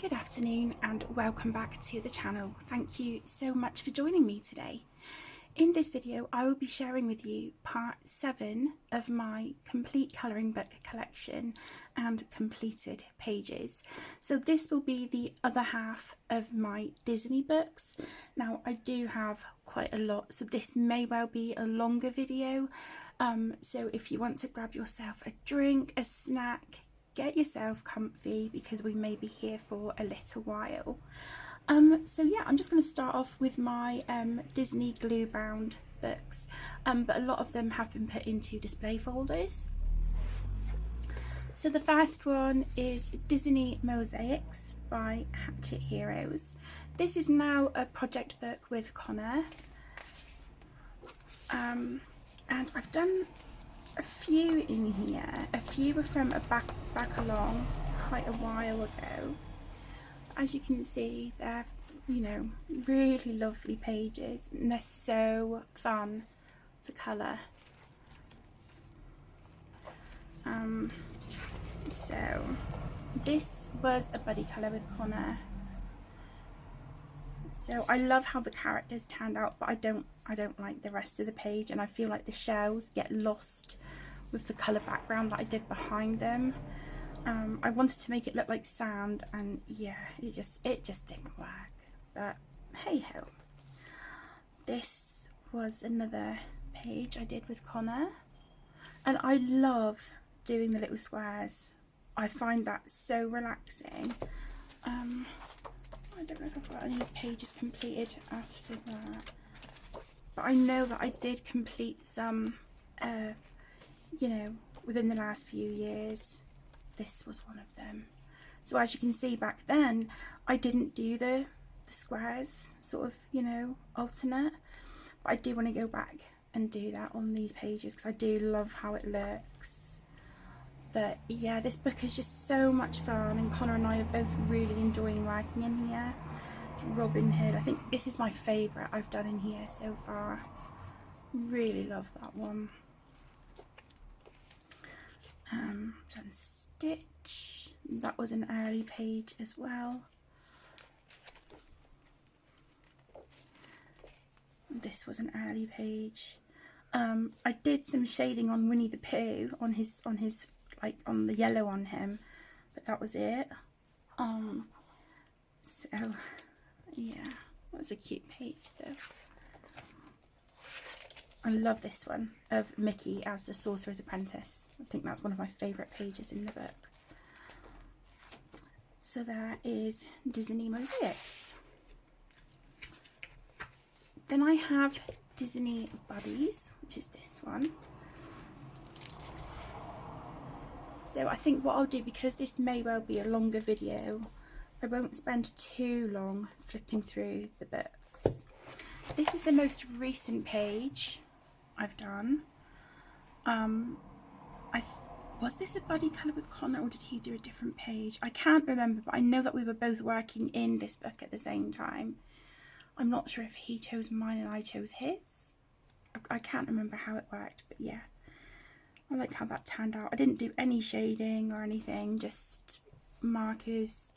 Good afternoon and welcome back to the channel. Thank you so much for joining me today. In this video I will be sharing with you part 7 of my complete colouring book collection and completed pages. So this will be the other half of my Disney books. Now I do have quite a lot, so this may well be a longer video. So if you want to grab yourself a drink, a snack, get yourself comfy because we may be here for a little while. So yeah, I'm just going to start off with my Disney glue bound books, but a lot of them have been put into display folders. So the first one is Disney Mosaics by Hatchet Heroes. This is now a project book with Connor, and I've done a few in here. A few were from a back along quite a while ago. As you can see, they're, you know, really lovely pages and they're so fun to colour. So this was a buddy colour with Connor. So I love how the characters turned out, but I don't like the rest of the page, and I feel like the shells get lost with the colour background that I did behind them. I wanted to make it look like sand, and yeah, it just didn't work, but hey ho. This was another page I did with Connor, and I love doing the little squares. I find that so relaxing. I don't know if I've got any pages completed after that, but I know that I did complete some you know, within the last few years. This was one of them. So as you can see, back then I didn't do the squares sort of, you know, alternate, but I do want to go back and do that on these pages because I do love how it looks. But yeah, this book is just so much fun, and Connor and I are both really enjoying working in here. It's Robin Hood. I think this is my favourite I've done in here so far. Really love that one. Done Stitch. That was an early page as well. This was an early page. I did some shading on Winnie the Pooh on his like on the yellow on him, but that was it. So yeah, that was a cute page though. I love this one of Mickey as the Sorcerer's Apprentice. I think that's one of my favourite pages in the book. So there is Disney Mosaics. Then I have Disney Buddies, which is this one. So I think what I'll do, because this may well be a longer video, I won't spend too long flipping through the books. This is the most recent page I've done. Was this a buddy colour with Connor, or did he do a different page? I can't remember, but I know that we were both working in this book at the same time. I'm not sure if he chose mine and I chose his. I can't remember how it worked, but yeah, I like how that turned out. I didn't do any shading or anything, just markers,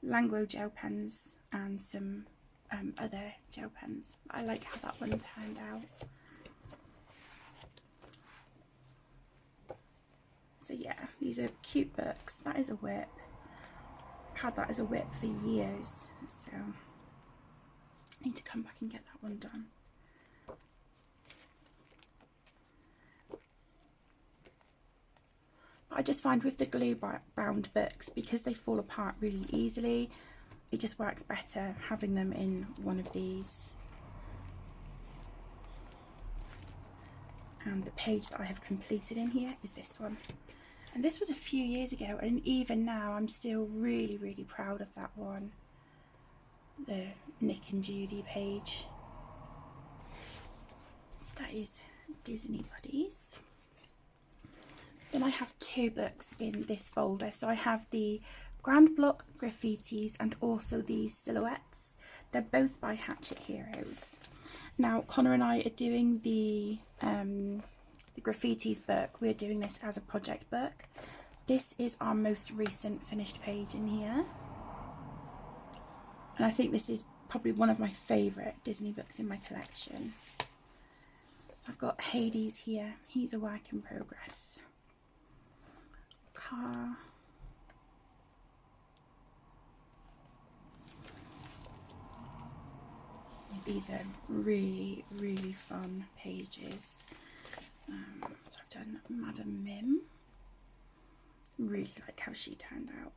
Langlo gel pens and some other gel pens. I like how that one turned out. So yeah, these are cute books. That is a whip. I've had that as a whip for years, so I need to come back and get that one done. But I just find with the glue bound books, because they fall apart really easily, it just works better having them in one of these. And the page that I have completed in here is this one. And this was a few years ago, and even now I'm still really, really proud of that one. The Nick and Judy page. So that is Disney Buddies. Then I have two books in this folder. So I have the Grand Block Graffitis and also these silhouettes. They're both by Hatchet Heroes. Now Connor and I are doing the Graffitis book. We're doing this as a project book. This is our most recent finished page in here. And I think this is probably one of my favourite Disney books in my collection. So I've got Hades here. He's a work in progress. Car. These are really, really fun pages. So I've done Madame Mim. Really like how she turned out.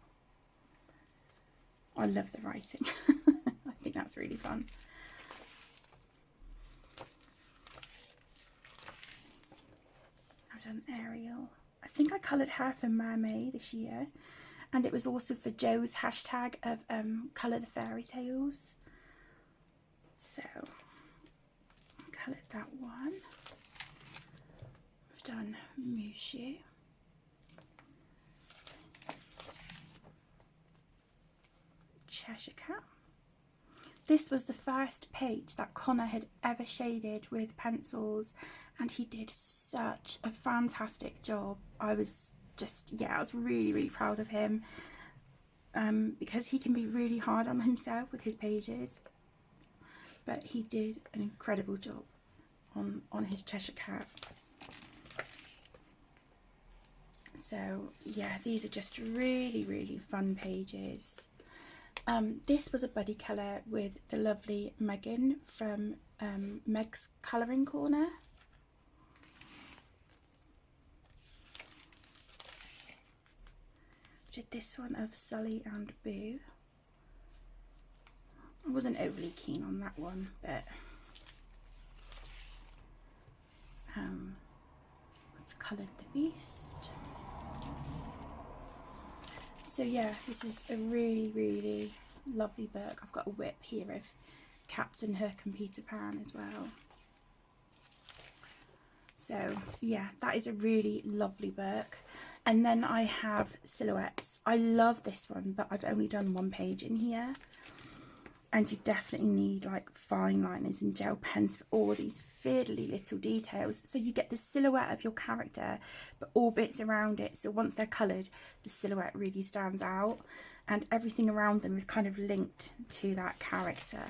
I love the writing. I think that's really fun. I've done Ariel. I think I coloured her for Mermaid this year, and it was also for Joe's hashtag of Colour the Fairy Tales. So I coloured that one. I've done Moji. Cheshire Cat. This was the first page that Connor had ever shaded with pencils, and he did such a fantastic job. I was just, yeah, I was really, really proud of him, because he can be really hard on himself with his pages, but he did an incredible job on his Cheshire Cat. So yeah, these are just really, really fun pages. This was a buddy colour with the lovely Megan from Meg's Colouring Corner. Did this one of Sully and Boo. I wasn't overly keen on that one, but I've coloured the Beast. So yeah, this is a really, really lovely book. I've got a whip here of Captain Hook and Peter Pan as well. So yeah, that is a really lovely book. And then I have Silhouettes. I love this one, but I've only done one page in here. And you definitely need like fine liners and gel pens for all these fiddly little details. So you get the silhouette of your character, but all bits around it. So once they're coloured, the silhouette really stands out, and everything around them is kind of linked to that character.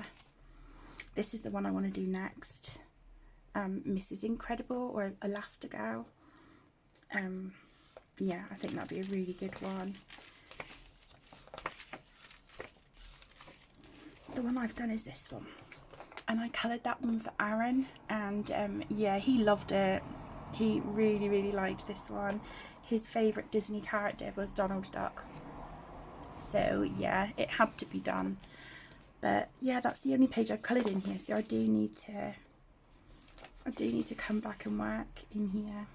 This is the one I want to do next. Mrs. Incredible or Elastigirl. Yeah, I think that'd be a really good one. The one I've done is this one, and I coloured that one for Aaron, and yeah, he loved it. He really, really liked this one. His favourite Disney character was Donald Duck, so yeah, it had to be done. But yeah, that's the only page I've coloured in here, so I do need to come back and work in here.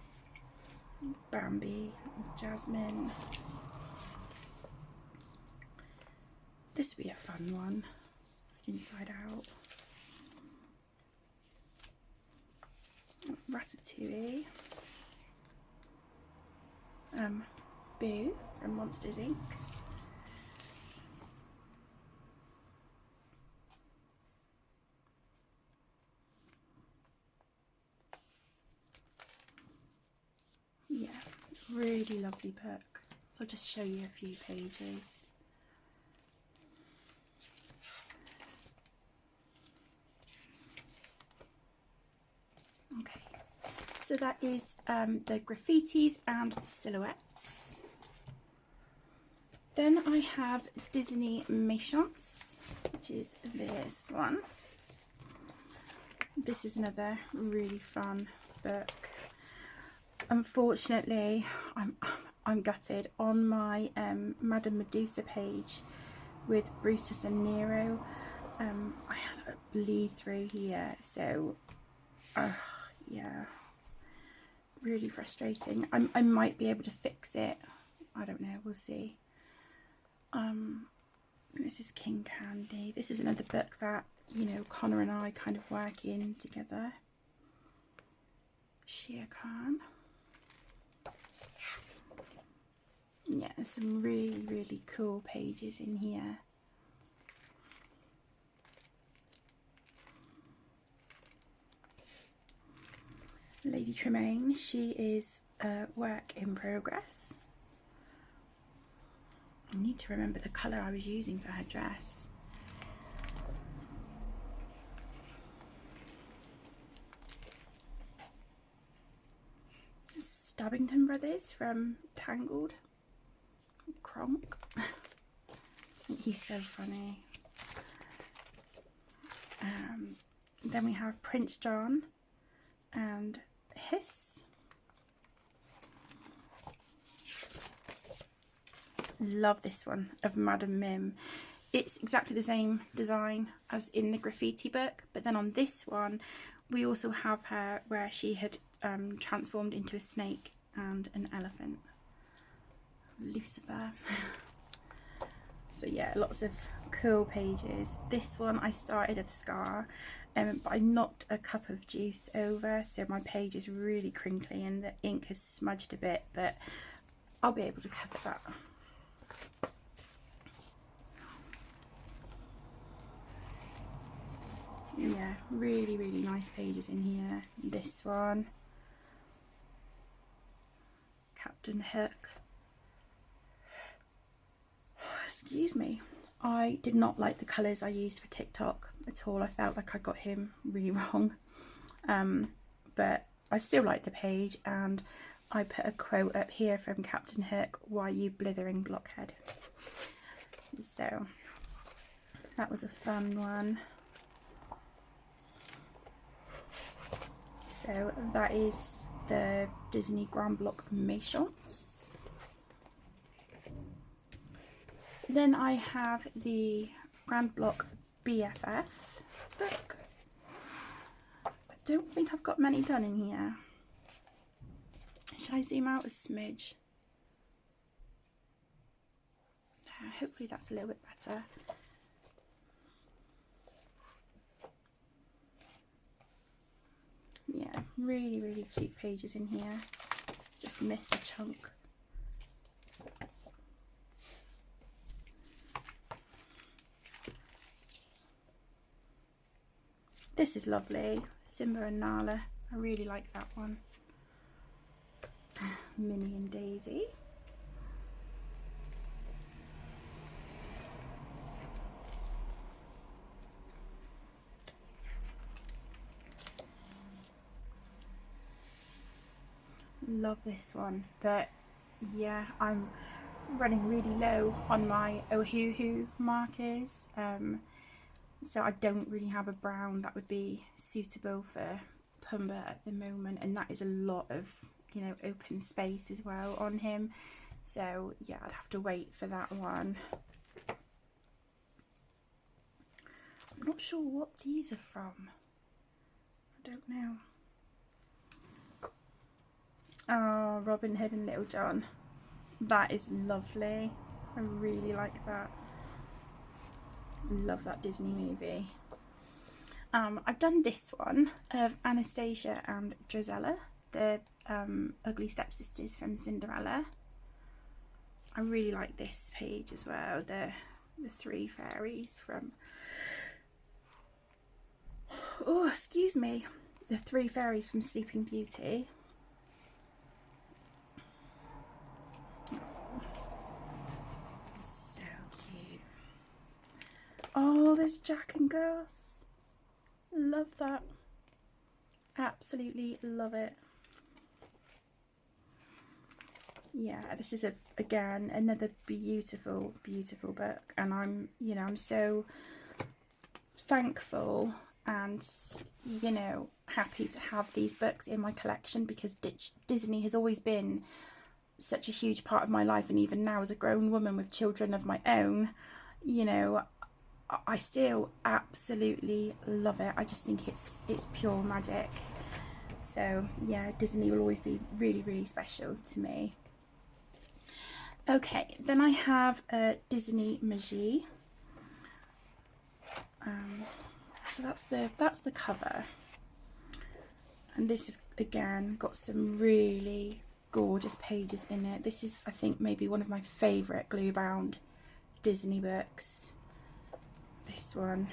Bambi, Jasmine. This would be a fun one. Inside Out. Ratatouille. Boo from Monsters Inc. Yeah, really lovely book. So I'll just show you a few pages. Okay, so that is the graffitis and silhouettes. Then I have Disney Méchants, which is this one. This is another really fun book. Unfortunately, I'm gutted. On my Madame Medusa page with Brutus and Nero, I had a bleed through here, so yeah, really frustrating. I might be able to fix it. I don't know, we'll see. This is King Candy. This is another book that, you know, Connor and I kind of work in together. Shere Khan. Yeah, there's some really, really cool pages in here. Lady Tremaine, she is a work in progress. I need to remember the colour I was using for her dress. Stabbington Brothers from Tangled. Kronk. He's so funny. Then we have Prince John and Hiss. Love this one of Madam Mim. It's exactly the same design as in the Graffiti book, but then on this one we also have her where she had transformed into a snake and an elephant. Lucifer. So yeah, lots of cool pages. This one I started of Scar, but I knocked a cup of juice over, so my page is really crinkly and the ink has smudged a bit, but I'll be able to cover that. Yeah, really, really nice pages in here. This one, Captain Hook. Excuse me. I did not like the colours I used for TikTok at all. I felt like I got him really wrong. But I still like the page, and I put a quote up here from Captain Hook, "Why you blithering blockhead." So that was a fun one. So that is the Disney Grand Block Méchants. Then I have the Grand Block BFF book. I don't think I've got many done in here. Should I zoom out a smidge? Hopefully that's a little bit better. Yeah, really, really cute pages in here. Just missed a chunk. This is lovely. Simba and Nala. I really like that one. Minnie and Daisy. Love this one, but yeah, I'm running really low on my Ohuhu markers, so I don't really have a brown that would be suitable for Pumbaa at the moment, and that is a lot of, you know, open space as well on him, so yeah, I'd have to wait for that one. I'm not sure what these are from. I don't know. Oh, Robin Hood and Little John. That is lovely. I really like that. Love that Disney movie. I've done this one of Anastasia and Drizella, the ugly stepsisters from Cinderella. I really like this page as well. The three fairies from... Oh, excuse me. The three fairies from Sleeping Beauty. So cute. Oh, there's Jack and Gus. Love that. Absolutely love it. Yeah, this is again another beautiful, beautiful book, and I'm so thankful and, you know, happy to have these books in my collection, because Disney has always been such a huge part of my life, and even now as a grown woman with children of my own, you know, I still absolutely love it. I just think it's pure magic. So yeah, Disney will always be really, really special to me. Okay, then I have a Disney Moji. So that's the cover, and this is again got some really gorgeous pages in it. This is, I think, maybe one of my favourite glue bound Disney books. This one.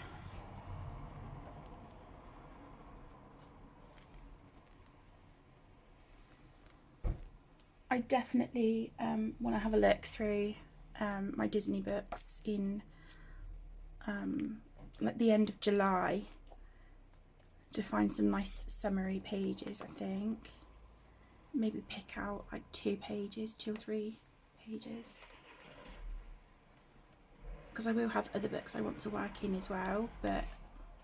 I definitely want to have a look through my Disney books in like the end of July to find some nice summary pages, I think. maybe pick out like 2 or 3 pages, because I will have other books I want to work in as well. But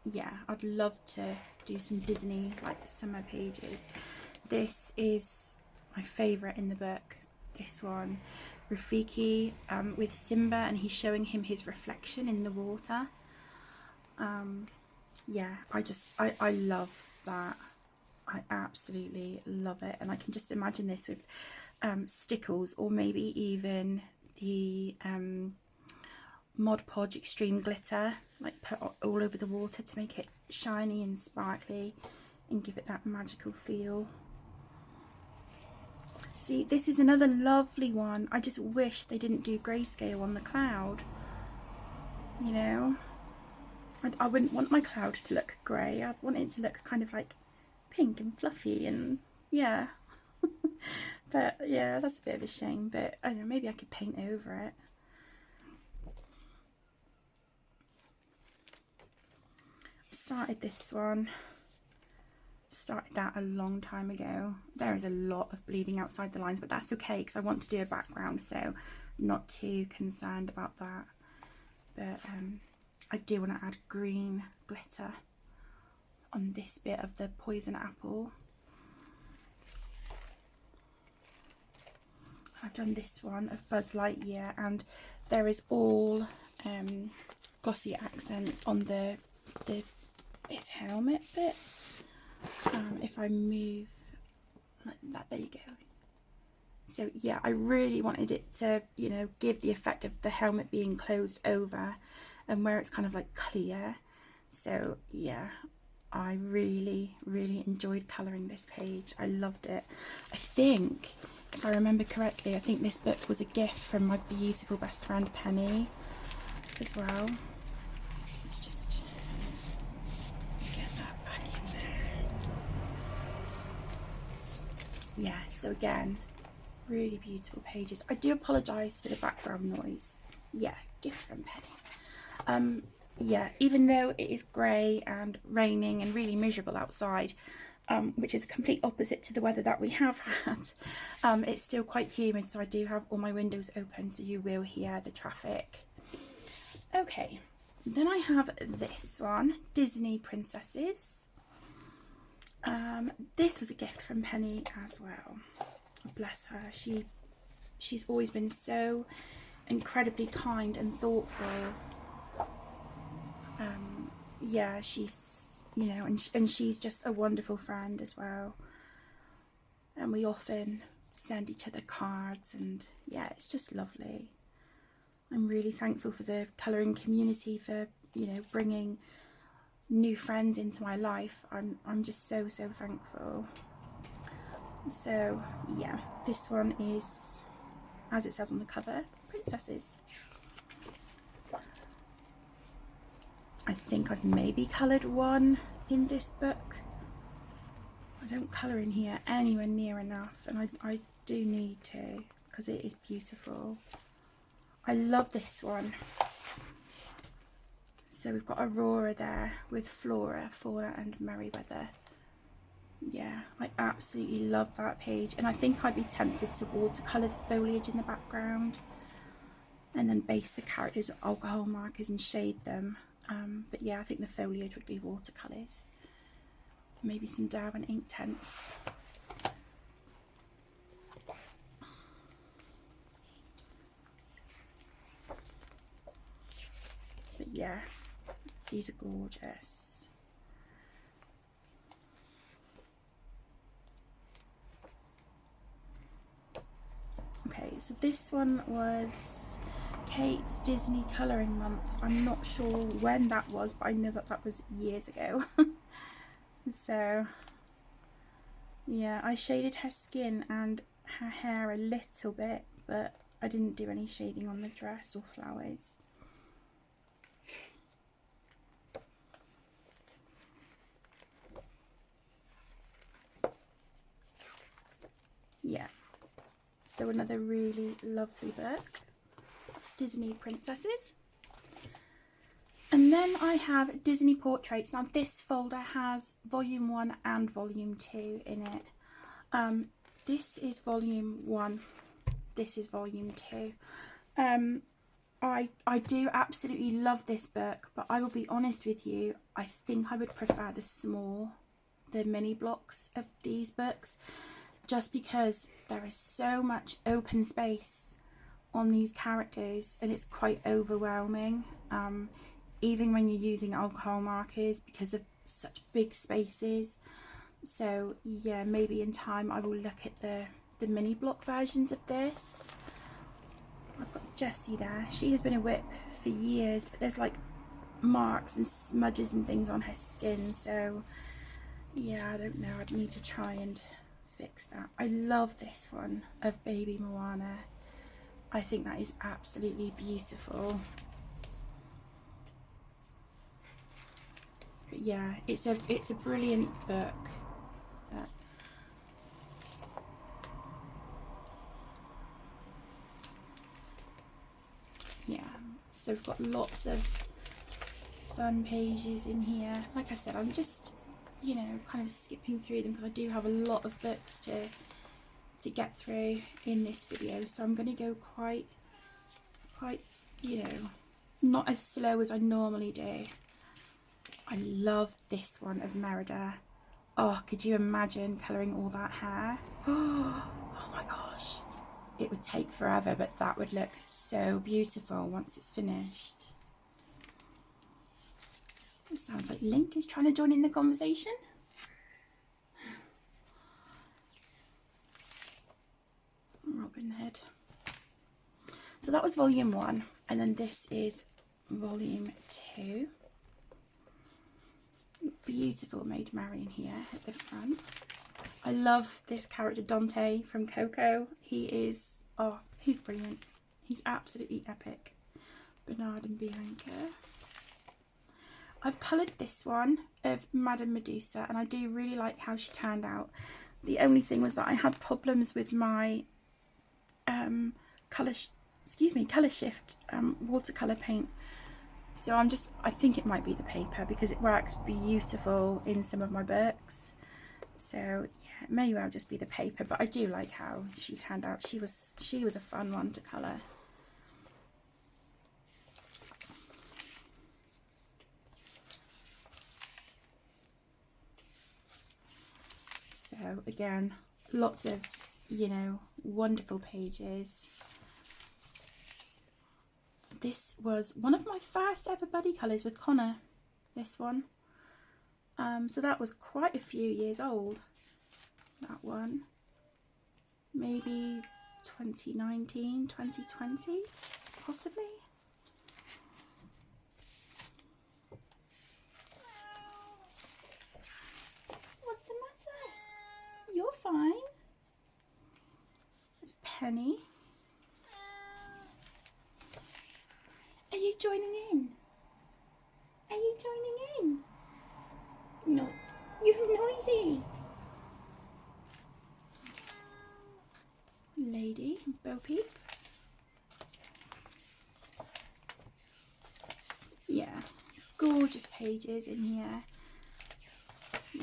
yeah, I'd love to do some Disney like summer pages. This is my favourite in the book, this one, Rafiki with Simba, and he's showing him his reflection in the water. Yeah, I love that. I absolutely love it, and I can just imagine this with stickles, or maybe even the Mod Podge Extreme Glitter, like put all over the water to make it shiny and sparkly and give it that magical feel. See, this is another lovely one. I just wish they didn't do grayscale on the cloud. You know, I wouldn't want my cloud to look grey. I'd want it to look kind of like pink and fluffy, and yeah. But yeah, that's a bit of a shame, but I don't know, maybe I could paint over it. Started this one, started that a long time ago. There is a lot of bleeding outside the lines, but that's okay because I want to do a background, so not too concerned about that. But I do want to add green glitter on this bit of the poison apple. I've done this one of Buzz Lightyear, and there is all glossy accents on his helmet bit. If I move like that, there you go. So yeah, I really wanted it to, you know, give the effect of the helmet being closed over and where it's kind of like clear. So yeah, I really enjoyed colouring this page. I loved it. I think, if I remember correctly, I think this book was a gift from my beautiful best friend Penny as well. Let's just get that back in there. Yeah, so again, really beautiful pages. I do apologise for the background noise. Yeah, gift from Penny. Yeah, even though it is grey and raining and really miserable outside, which is complete opposite to the weather that we have had, it's still quite humid, so I do have all my windows open, so you will hear the traffic. Okay, then I have this one, Disney Princesses. This was a gift from Penny as well. Bless her. She's always been so incredibly kind and thoughtful. Yeah, she's, you know, and she's just a wonderful friend as well. And we often send each other cards, and yeah, it's just lovely. I'm really thankful for the colouring community for, you know, bringing new friends into my life. I'm just so thankful. So yeah, this one is, as it says on the cover, Princesses. I think I've maybe coloured one in this book. I don't colour in here anywhere near enough, and I do need to, because it is beautiful. I love this one. So we've got Aurora there with Flora, Fauna and Merryweather. Yeah, I absolutely love that page, and I think I'd be tempted to watercolour the foliage in the background and then base the characters with alcohol markers and shade them. But yeah, I think the foliage would be watercolours. Maybe some Darwin ink tints. But yeah, these are gorgeous. Okay, so this one was Kate's Disney Colouring Month. I'm not sure when that was, but I know that was years ago. So yeah, I shaded her skin and her hair a little bit, but I didn't do any shading on the dress or flowers. Yeah, so another really lovely book. That's Disney Princesses. And then I have Disney Portraits. Now this folder has volume 1 and volume 2 in it. this is volume 1. This is volume 2. I do absolutely love this book, but I will be honest with you, I think I would prefer the mini blocks of these books, just because there is so much open space on these characters and it's quite overwhelming, even when you're using alcohol markers, because of such big spaces. So yeah, maybe in time I will look at the mini block versions of this. I've got Jessie there. She has been a whip for years, but there's like marks and smudges and things on her skin, so yeah, I don't know, I'd need to try and fix that. I love this one of baby Moana. I think that is absolutely beautiful. But yeah, it's a brilliant book. Yeah, so we've got lots of fun pages in here. Like I said, I'm just, you know, kind of skipping through them because I do have a lot of books to get through in this video, so I'm going to go quite, you know, not as slow as I normally do. I love this one of Merida. Oh, could you imagine colouring all that hair? Oh my gosh, it would take forever, but that would look so beautiful once it's finished. It sounds like Link is trying to join in the conversation. Robin Hood. So that was volume 1, and then this is volume 2. Beautiful Maid Marian here at the front. I love this character Dante from Coco. He is, oh, he's brilliant. He's absolutely epic. Bernard and Bianca. I've coloured this one of Madame Medusa, and I do really like how she turned out. The only thing was that I had problems with my colour shift watercolour paint. So I think it might be the paper, because it works beautiful in some of my books. So yeah, it may well just be the paper, but I do like how she turned out. She was a fun one to colour. So again, lots of, you know, wonderful pages. This was one of my first ever buddy colours with Connor, this one. So that was quite a few years old, that one. Maybe 2019, 2020, possibly. What's the matter? You're fine. There's Penny. Are you joining in? Are you joining in? No, you're noisy. Lady, Bo Peep. Yeah, gorgeous pages in here.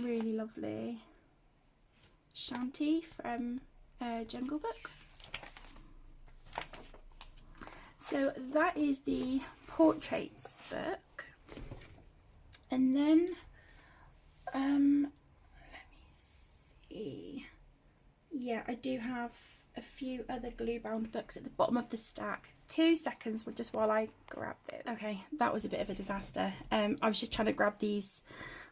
Really lovely. Shanty from Jungle Book. So that is the portraits book, and then let me see. Yeah, I do have a few other glue bound books at the bottom of the stack. 2 seconds just while I grab this. Okay, that was a bit of a disaster. I was just trying to grab these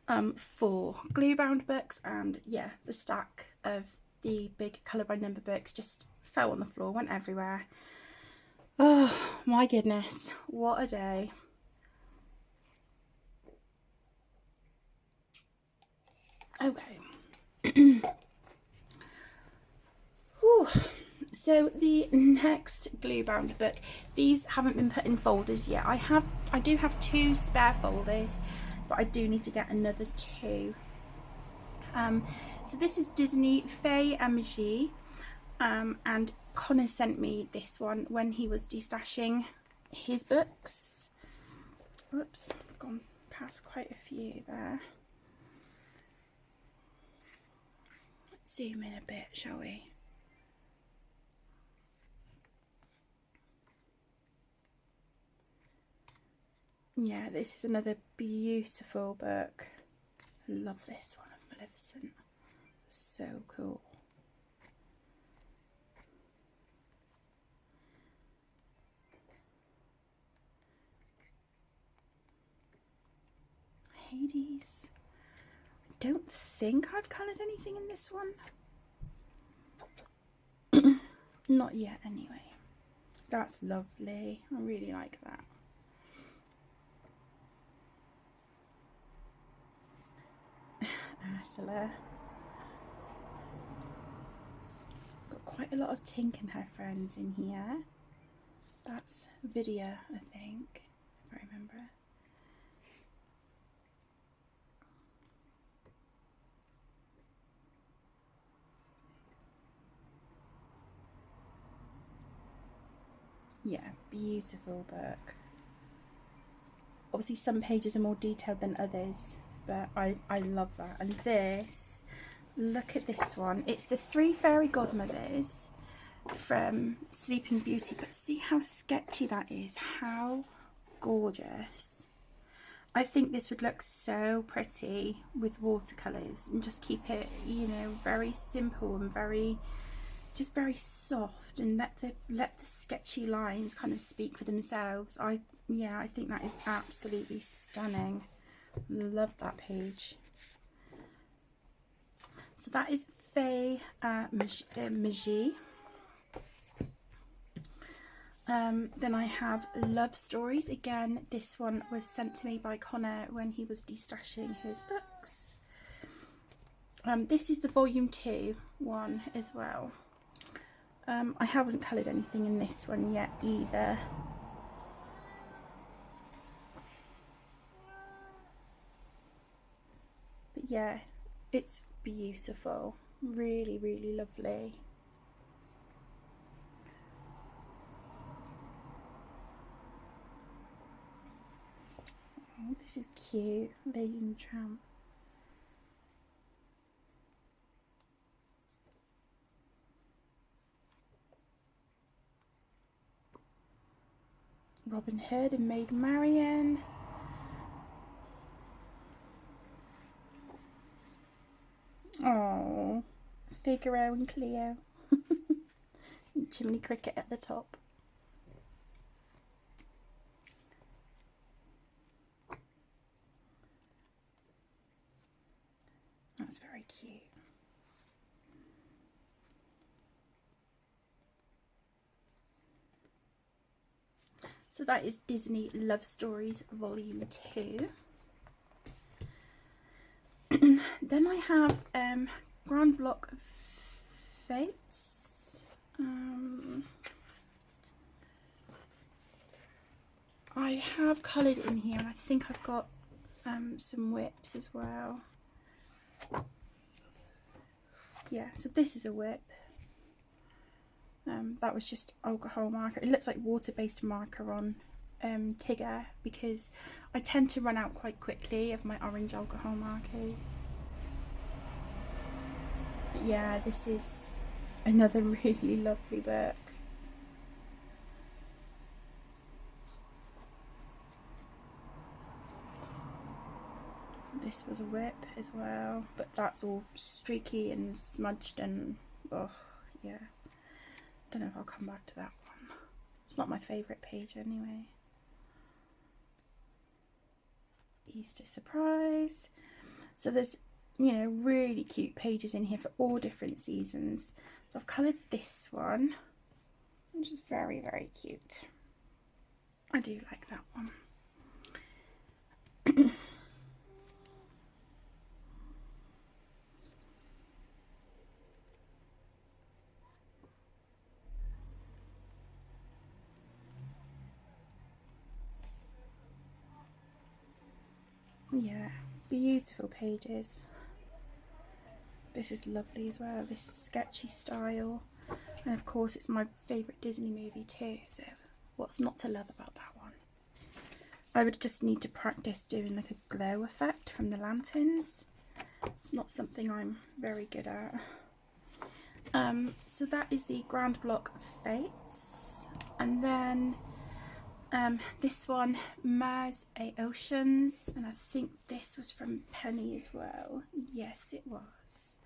4 glue bound books, and yeah, the stack of the big colour by number books just fell on the floor, went everywhere. Oh my goodness, what a day. Okay. Whew. So the next glue bound book, these haven't been put in folders yet. I do have 2 spare folders, but I do need to get another 2. So this is Disney Faye and Moji, and Connor sent me this one when he was destashing his books. Whoops, gone past quite a few there. Let's zoom in a bit, shall we? Yeah, this is another beautiful book. I love this one of Maleficent. So cool. Hades. I don't think I've coloured anything in this one. Not yet anyway. That's lovely. I really like that. Ursula. Got quite a lot of Tink and her friends in here. That's Vidya, I think, if I remember. Yeah, beautiful book. Obviously some pages are more detailed than others, but I love that. And this, look at this one. It's the 3 fairy godmothers from Sleeping Beauty, but see how sketchy that is. How gorgeous. I think this would look so pretty with watercolours, and just keep it, you know, very simple and very soft, and let the sketchy lines kind of speak for themselves. I think that is absolutely stunning. Love that page. So that is Faye Moji. Then I have Love Stories. Again, this one was sent to me by Connor when he was destashing his books. This is the volume 2 one as well. I haven't coloured anything in this one yet either. But yeah, it's beautiful. Really, really lovely. Oh, this is cute. Lady and the Tramp. Robin Hood and Maid Marian. Oh, Figaro and Cleo. Chimney Cricket at the top. That's very cute. So that is Disney Love Stories Volume 2. Then I have Grand Block Fates. I have coloured in here, and I think I've got some whips as well. Yeah, so this is a whip. That was just alcohol marker. It looks like water-based marker on Tigger, because I tend to run out quite quickly of my orange alcohol markers. But yeah, this is another really lovely book. This was a whip as well, but that's all streaky and smudged, and oh yeah, don't know if I'll come back to that one. It's not my favourite page anyway. Easter surprise. So there's, you know, really cute pages in here for all different seasons. So I've coloured this one, which is very, very cute. I do like that one. Yeah, beautiful pages. This is lovely as well, this sketchy style. And of course it's my favourite Disney movie too, so what's not to love about that one? I would just need to practice doing like a glow effect from the lanterns. It's not something I'm very good at. So that is the Grand Block Fates. And then This one, Mosaics, and I think this was from Penny as well. Yes, it was.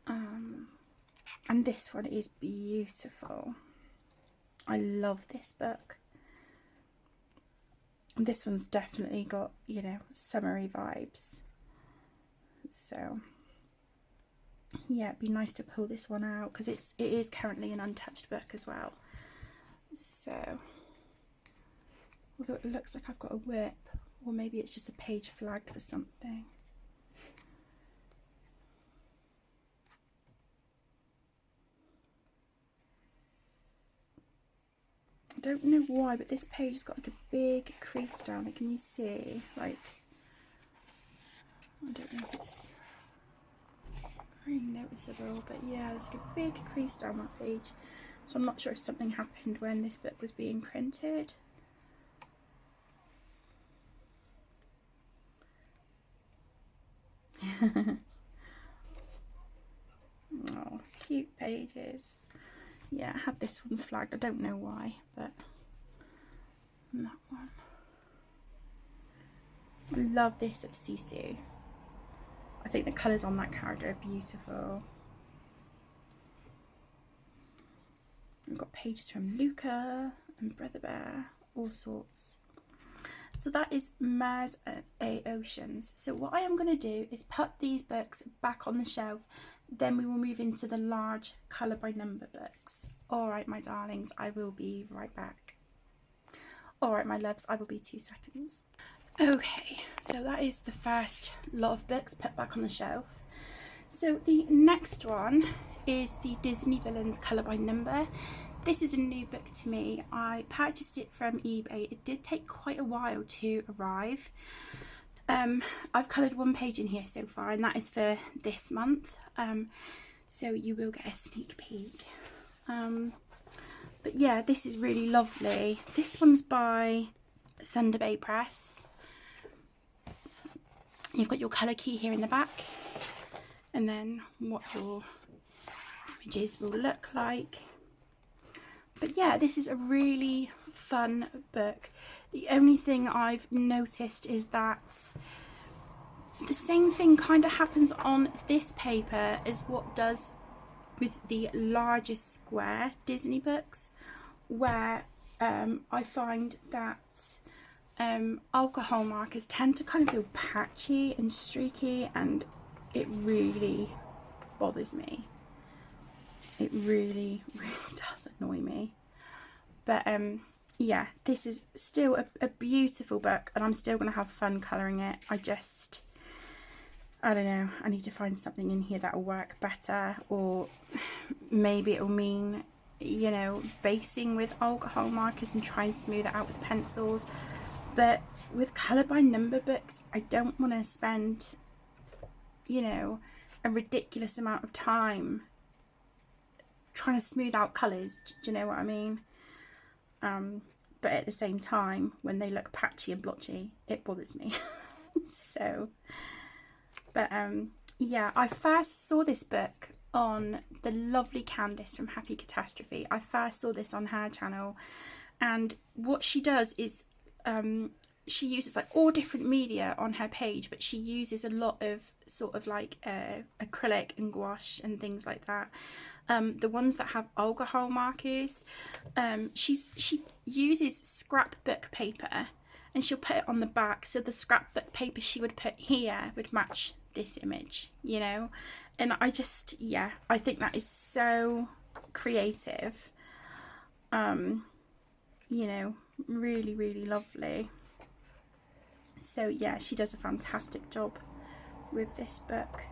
And this one is beautiful. I love this book. And this one's definitely got, you know, summery vibes. So yeah, it'd be nice to pull this one out because it is currently an untouched book as well. So, although it looks like I've got a whip, or maybe it's just a page flagged for something. I don't know why, but this page has got like a big crease down it. Can you see? Like, I don't know if it's very noticeable, but yeah, there's like a big crease down that page. So I'm not sure if something happened when this book was being printed. Oh, cute pages. Yeah, I have this one flagged. I don't know why, but that one. I love this of Sisu. I think the colours on that character are beautiful. We've got pages from Luca and Brother Bear, all sorts. So that is Mosaics. So what I am going to do is put these books back on the shelf, then we will move into the large colour by number books. Alright my darlings, I will be right back. Alright my loves, I will be 2 seconds. Okay, so that is the first lot of books put back on the shelf. So the next one is the Disney Villains colour by number. This is a new book to me. I purchased it from eBay. It did take quite a while to arrive. I've coloured 1 page in here so far, and that is for this month. So you will get a sneak peek. But yeah, this is really lovely. This one's by Thunder Bay Press. You've got your colour key here in the back, and then what your images will look like. But yeah, this is a really fun book. The only thing I've noticed is that the same thing kind of happens on this paper as what does with the largest square Disney books, where I find that alcohol markers tend to kind of feel patchy and streaky, and it really bothers me. It really, really does annoy me. But yeah, this is still a beautiful book, and I'm still going to have fun colouring it. I don't know, I need to find something in here that will work better, or maybe it will mean, you know, basing with alcohol markers and try and smooth it out with pencils. But with colour by number books, I don't want to spend, you know, a ridiculous amount of time trying to smooth out colours. Do you know what I mean? But at the same time, when they look patchy and blotchy, it bothers me. So, but yeah, I first saw this book on the lovely Candice from Happy Catastrophe. I first saw this on her channel, and what she does is she uses like all different media on her page, but she uses a lot of sort of like acrylic and gouache and things like that. The ones that have alcohol markers, she uses scrapbook paper, and she'll put it on the back, so the scrapbook paper she would put here would match this image, you know. And I just, yeah, I think that is so creative. You know, really, really lovely. So yeah, she does a fantastic job with this book.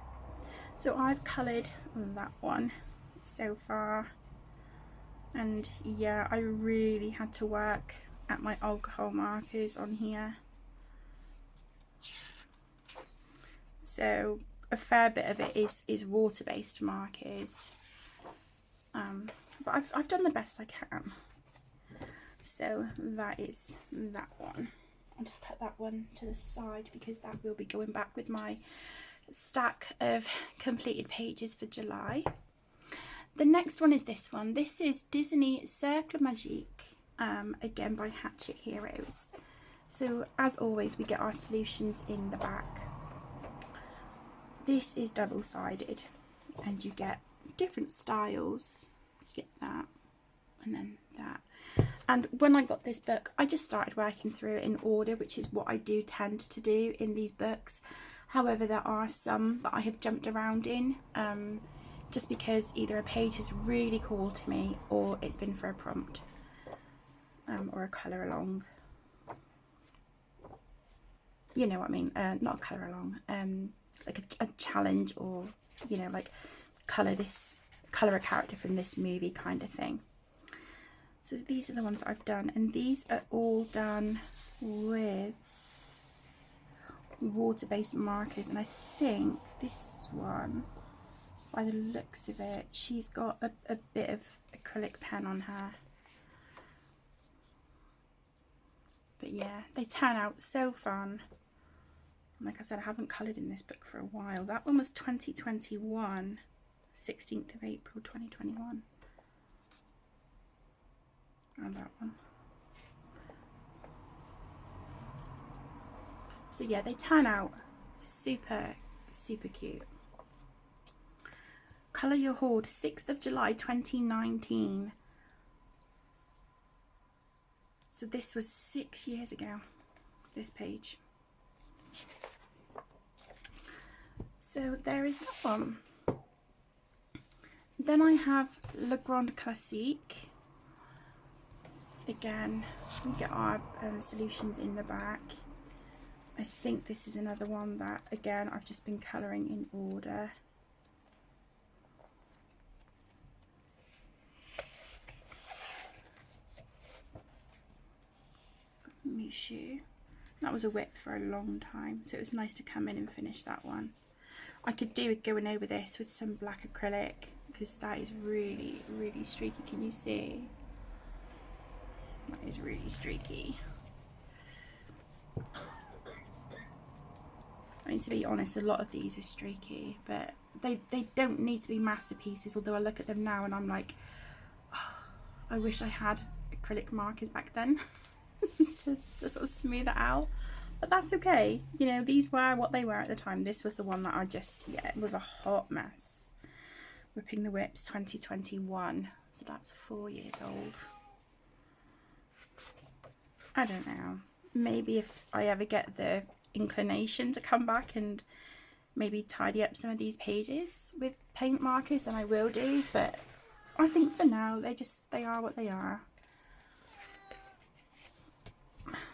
So I've coloured that one so far, and yeah, I really had to work at my alcohol markers on here. So a fair bit of it is water-based markers, but I've done the best I can. So that is that one. I'll just put that one to the side because that will be going back with my stack of completed pages for July. The next one is this one. This is Disney Cercle Magique again by Hatchet Heroes. So as always, we get our solutions in the back. This is double-sided and you get different styles. So you get that and then that. And when I got this book, I just started working through it in order, which is what I do tend to do in these books. However, there are some that I have jumped around in, just because either a page has really called to me or it's been for a prompt, or a colour along. You know what I mean? Not a colour along, like a challenge, or, you know, like colour a character from this movie kind of thing. So these are the ones that I've done, and these are all done with water-based markers. And I think this one, by the looks of it, she's got a bit of acrylic pen on her. But yeah, they turn out so fun. Like I said, I haven't coloured in this book for a while. That one was 2021, 16th of April 2021. And that one. So yeah, they turn out super, super cute. Colour Your Horde, 6th of July 2019. So this was 6 years ago, this page. So there is that one. Then I have Le Grand Classique. Again, we get our solutions in the back. I think this is another one that, again, I've just been colouring in order. Mushu. That was a whip for a long time, so it was nice to come in and finish that one. I could do with going over this with some black acrylic, because that is really, really streaky. Can you see? That is really streaky. I mean, to be honest, a lot of these are streaky, but they don't need to be masterpieces, although I look at them now and I'm like, oh, I wish I had acrylic markers back then to sort of smooth it out. But that's okay. You know, these were what they were at the time. This was the one that I just, yeah, it was a hot mess. Whipping the Whips 2021. So that's 4 years old. I don't know. Maybe if I ever get the inclination to come back and maybe tidy up some of these pages with paint markers, then I will do. But I think for now, they are what they are.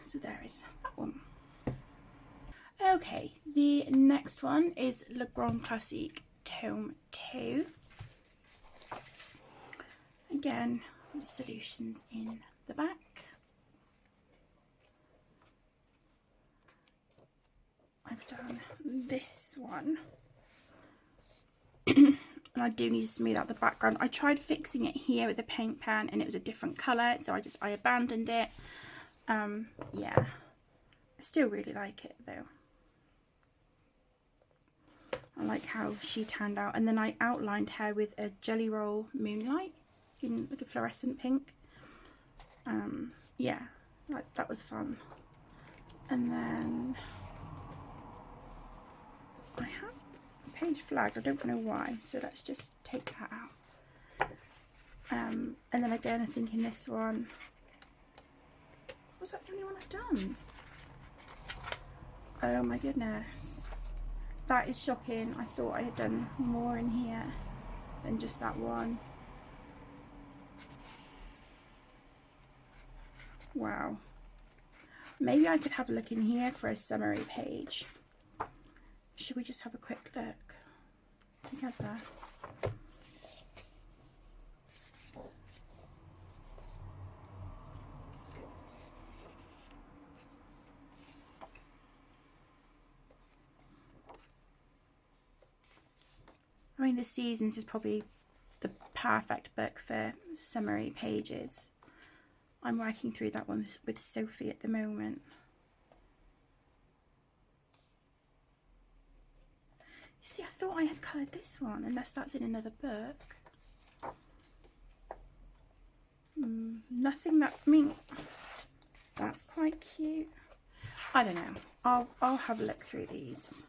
So there is that one. Okay, the next one is Le Grand Classique Tome 2. Again, solutions in the back. I've done this one. And I do need to smooth out the background. I tried fixing it here with a paint pen and it was a different colour, so I abandoned it. Yeah, I still really like it though. I like how she turned out, and then I outlined her with a Jelly Roll Moonlight in like a fluorescent pink. Yeah, that was fun. And then I have a page flagged, I don't know why, so let's just take that out. And then again, I think in this one, was that the only one I've done? Oh my goodness. That is shocking. I thought I had done more in here than just that one. Wow. Maybe I could have a look in here for a summary page. Should we just have a quick look together? I mean, The Seasons is probably the perfect book for summary pages. I'm working through that one with Sophie at the moment. You see, I thought I had coloured this one, unless that's in another book. Nothing that, I mean, that's quite cute. I don't know. I'll have a look through these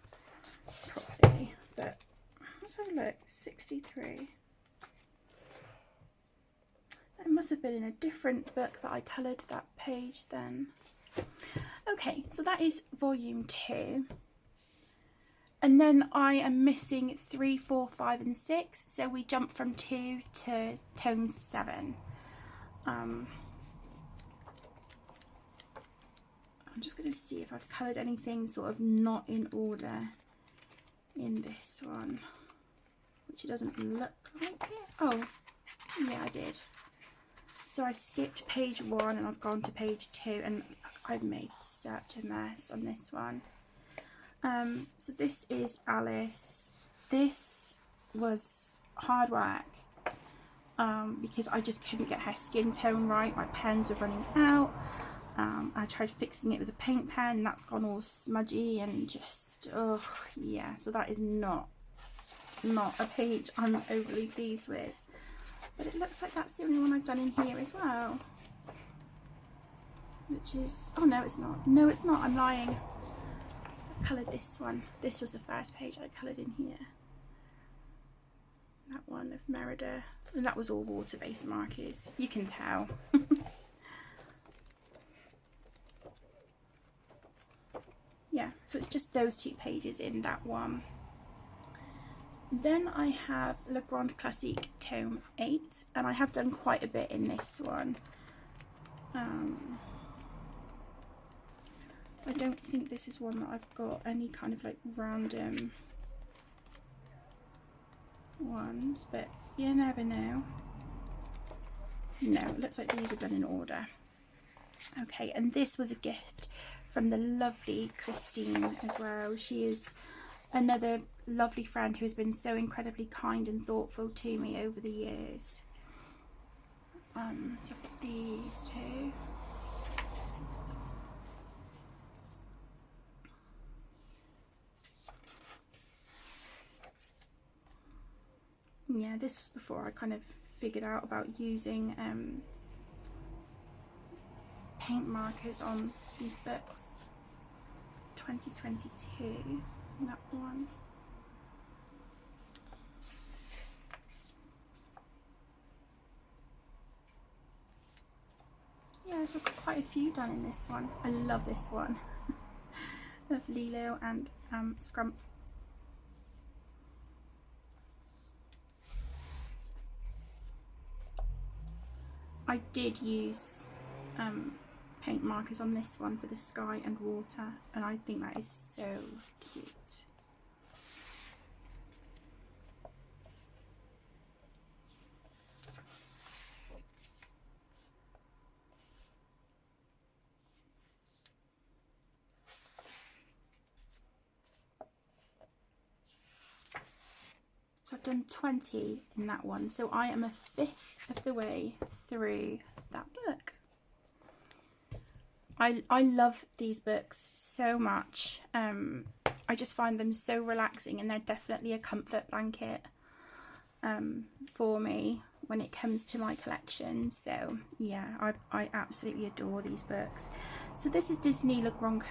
properly. But let's have a look. 63. It must have been in a different book that I coloured that page then. Okay, so that is volume 2. And then I am missing 3, 4, 5 and 6. So we jump from 2 to tome 7. I'm just going to see if I've coloured anything sort of not in order in this one, which it doesn't look like it. Oh, yeah, I did. So I skipped page 1 and I've gone to page 2, and I've made such a mess on this one. So this is Alice. This was hard work because I just couldn't get her skin tone right. My pens were running out. I tried fixing it with a paint pen, and that's gone all smudgy and just, oh yeah. So that is not a page I'm overly pleased with. But it looks like that's the only one I've done in here as well. Which is, oh no it's not. No it's not, I'm lying. I coloured this one. This was the first page I coloured in here. That one of Merida. And that was all water-based markers. You can tell. Yeah, so it's just those 2 pages in that one. Then I have Le Grand Classique tome 8, and I have done quite a bit in this one. I don't think this is one that I've got any kind of like random ones, but you never know. No, it looks like these are done in order. Okay, and this was a gift from the lovely Christine as well. She is another lovely friend who has been so incredibly kind and thoughtful to me over the years. So I've got these 2. Yeah, this was before I kind of figured out about using paint markers on these books. 2022, that one. Yeah, so I've got quite a few done in this one. I love this one of Lilo and Scrump. I did use paint markers on this one for the sky and water, and I think that is so cute. So I've done 20 in that one, so I am 1/5 of the way through that book. I love these books so much. I just find them so relaxing, and they're definitely a comfort blanket for me when it comes to my collection. So yeah, I absolutely adore these books. So this is Disney Le Grand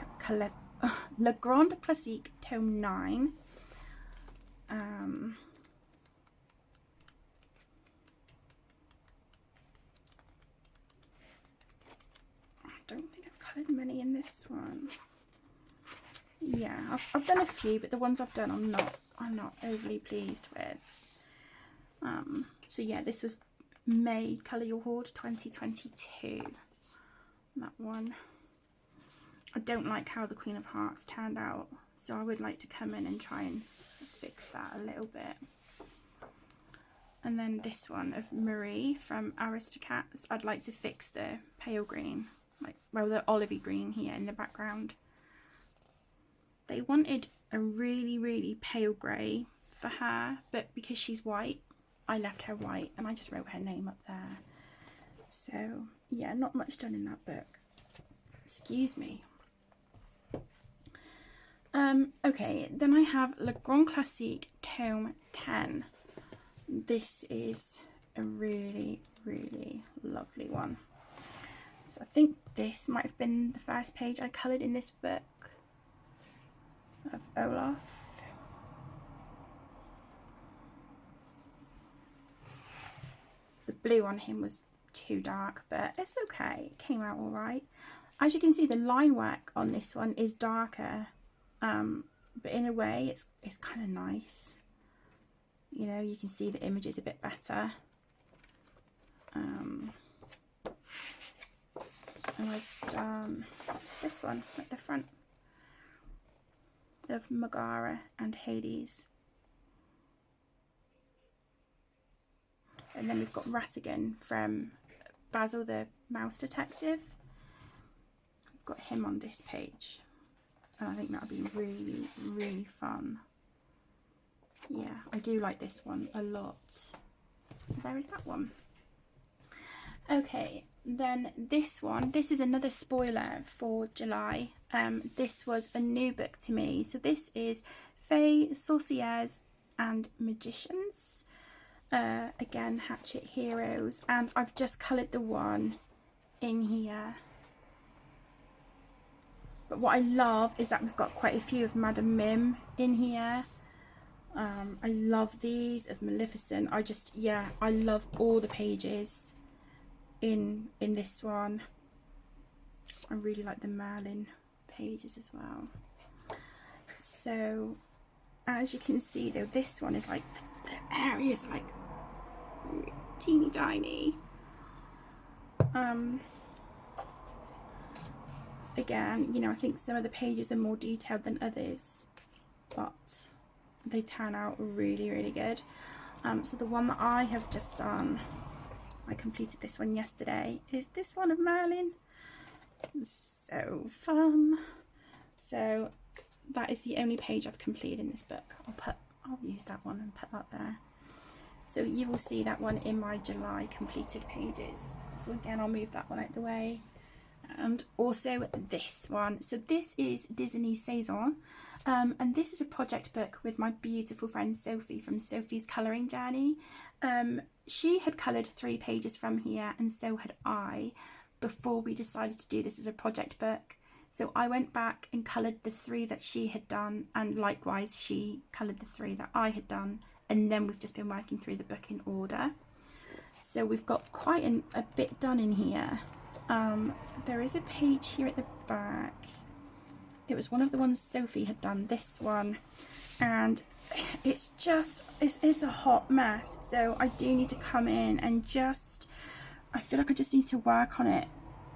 Classique tome 9. I don't think I've coloured many in this one. Yeah, I've done a few, but the ones I've done I'm not overly pleased with. So yeah, this was May Colour Your Hoard 2022. That one. I don't like how the Queen of Hearts turned out, so I would like to come in and try and fix that a little bit. And then this one of Marie from Aristocats. I'd like to fix the pale green, like, well, the olivey green here in the background. They wanted a really, really pale grey for her, but because she's white, I left her white and I just wrote her name up there. So yeah, not much done in that book. Excuse me. Okay, then I have Le Grand Classique tome 10. This is a really, really lovely one. So I think this might have been the first page I coloured in this book of Olaf. The blue on him was too dark, but it's okay, it came out all right. As you can see, the line work on this one is darker, but in a way it's kind of nice. You know, you can see the images a bit better. And I've done this one at the front of Megara and Hades. And then we've got Ratigan from Basil the Mouse Detective. I've got him on this page. And I think that'll be really, really fun. Yeah, I do like this one a lot. So there is that one. Okay, then this one, this is another spoiler for July. This was a new book to me. So this is Fae, Sorcières and Magicians. Again, Hatchet Heroes. And I've just coloured the one in here. But what I love is that we've got quite a few of Madame Mim in here. I love these of Maleficent. I love all the pages in this one. I really like the Merlin pages as well. So as you can see though, this one is like the areas like teeny tiny. Again, you know, I think some of the pages are more detailed than others, but they turn out really, really good. So the one that I have just done, I completed this one yesterday, is this one of Merlin. So fun. So that is the only page I've completed in this book. I'll use that one and put that there. So you will see that one in my July completed pages. So again, I'll move that one out the way. And also this one. So this is Disney Saison. And this is a project book with my beautiful friend Sophie from Sophie's Colouring Journey. She had coloured 3 pages from here, and so had I, before we decided to do this as a project book. So I went back and coloured the 3 that she had done, and likewise she coloured the 3 that I had done, and then we've just been working through the book in order. So we've got quite a bit done in here. There is a page here at the back. It was one of the ones Sophie had done, this one, and it's a hot mess. So I do need to come in and I feel like I just need to work on it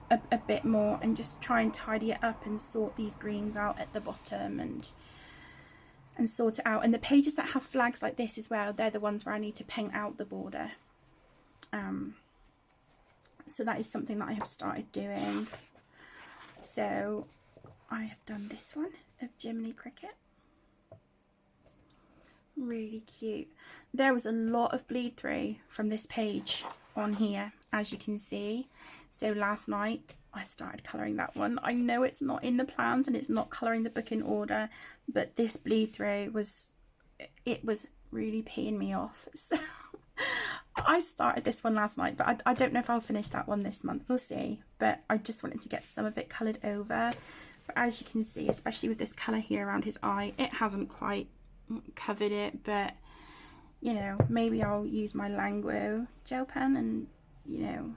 a bit more and just try and tidy it up and sort these greens out at the bottom and sort it out. And the pages that have flags like this as well, they're the ones where I need to paint out the border. So that is something that I have started doing. So I have done this one of Jiminy Cricket. Really cute. There was a lot of bleed through from this page on here, as you can see. So last night I started colouring that one. I know it's not in the plans and it's not colouring the book in order, but this bleed through was really peeing me off. So I started this one last night, but I don't know if I'll finish that one this month. We'll see. But I just wanted to get some of it coloured over. But as you can see, especially with this colour here around his eye, it hasn't quite covered it. But, you know, maybe I'll use my Languo gel pen and, you know,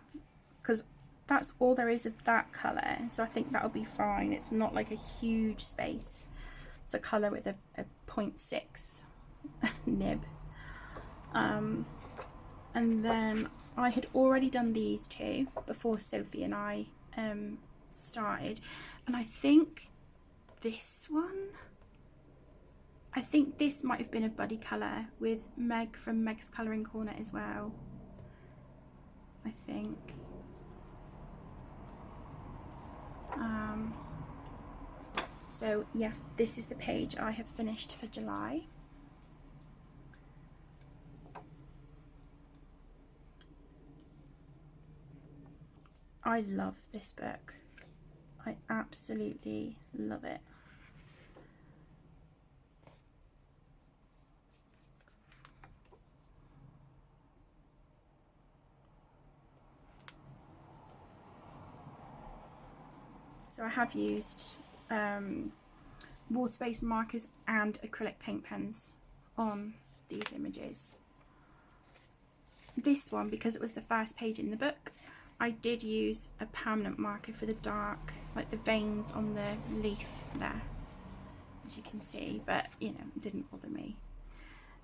because that's all there is of that colour. So I think that'll be fine. It's not like a huge space to colour with a 0.6 nib. And then I had already done these 2 before Sophie and I started, and I think this might have been a buddy colour with Meg from Meg's Colouring Corner as well, I think. So yeah, this is the page I have finished for July. I love this book. I absolutely love it. So I have used water-based markers and acrylic paint pens on these images. This one, because it was the first page in the book, I did use a permanent marker for the dark, like the veins on the leaf there, as you can see, but you know, it didn't bother me.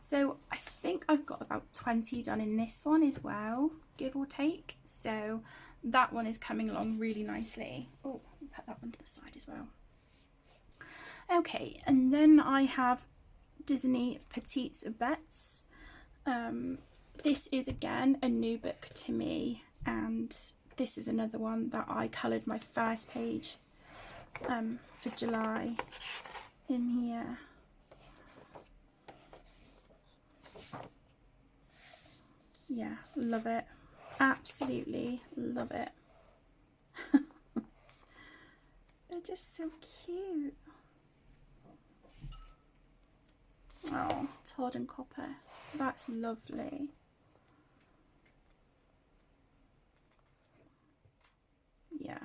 So I think I've got about 20 done in this one as well, give or take. So that one is coming along really nicely. Oh, put that one to the side as well. Okay, and then I have Disney Petit Bets. This is again a new book to me, and this is another one that I coloured my first page for July in here. Yeah, love it. Absolutely love it. They're just so cute. Oh, Todd and Copper. That's lovely. Yeah.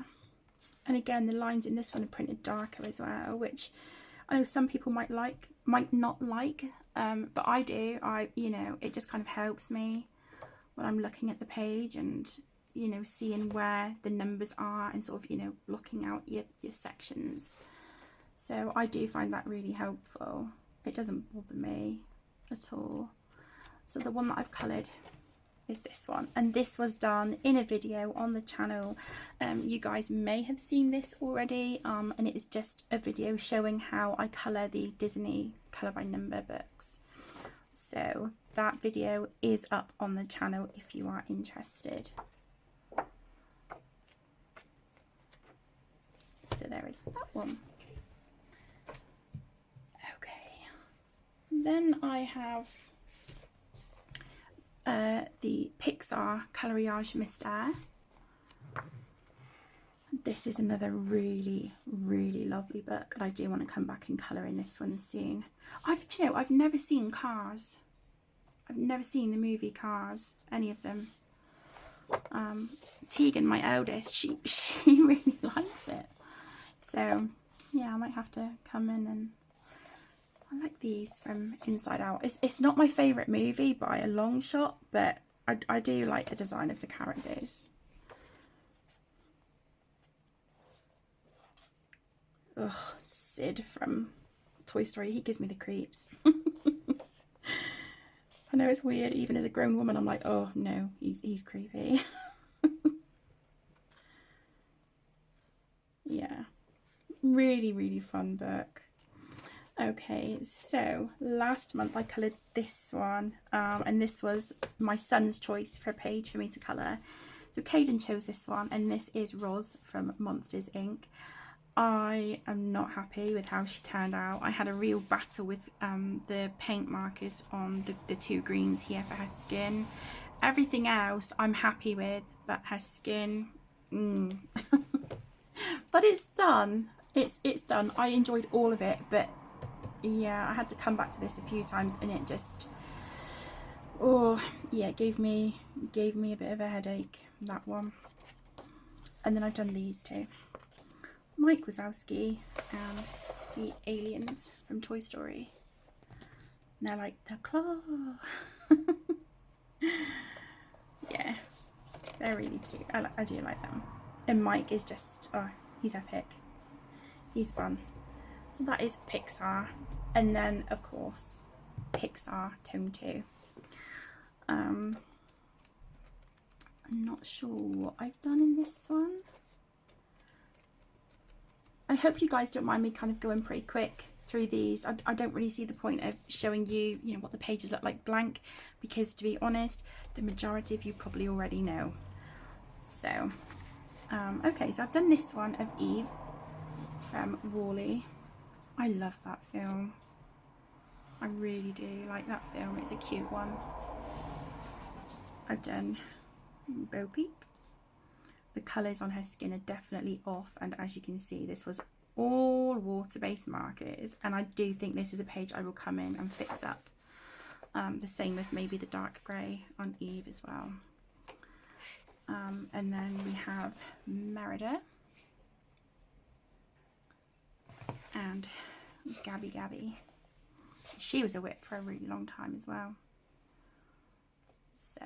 And again, the lines in this one are printed darker as well, which I know some people might not like, but I do. You know, it just kind of helps me when I'm looking at the page and, you know, seeing where the numbers are and sort of, you know, blocking out your sections. So I do find that really helpful. It doesn't bother me at all. So the one that I've coloured is this one, and this was done in a video on the channel. You guys may have seen this already, and it is just a video showing how I colour the Disney colour by number books. So that video is up on the channel if you are interested. So there is that one. Okay, then I have the Pixar Coloriage Mystère. This is another really, really lovely book, and I do want to come back and colour in this one soon. You know, I've never seen Cars. I've never seen the movie Cars, any of them. Tegan, my eldest, she really likes it. So yeah, I might have to come in, and I like these from Inside Out. It's not my favourite movie by a long shot, but I do like the design of the characters. Ugh, Sid from Toy Story, he gives me the creeps. I know it's weird, even as a grown woman, I'm like, oh no, he's creepy. Yeah, really, really fun book. Okay, so last month I coloured this one, and this was my son's choice for a page for me to colour. So Caden chose this one, and this is Roz from Monsters Inc. I am not happy with how she turned out. I had a real battle with the paint markers on the two greens here for her skin. Everything else I'm happy with, but her skin, but it's done. It's done. I enjoyed all of it, but yeah, I had to come back to this a few times, and it just, oh yeah, it gave me a bit of a headache, that one. And then I've done these two, Mike Wazowski and the aliens from Toy Story. And they're like the claw. Yeah, they're really cute. I do like them. And Mike is just, oh, he's epic. He's fun. So that is Pixar, and then of course Pixar Tome 2. I'm not sure what I've done in this one. I hope you guys don't mind me kind of going pretty quick through these. I don't really see the point of showing you, you know, what the pages look like blank, because to be honest, the majority of you probably already know. So okay, so I've done this one of Eve from WALL-E. I love that film. I really do like that film. It's a cute one. I've done Bo Peep. The colours on her skin are definitely off, and as you can see, this was all water-based markers, and I do think this is a page I will come in and fix up. The same with maybe the dark grey on Eve as well. And then we have Merida. and Gabby. She was a whip for a really long time as well. So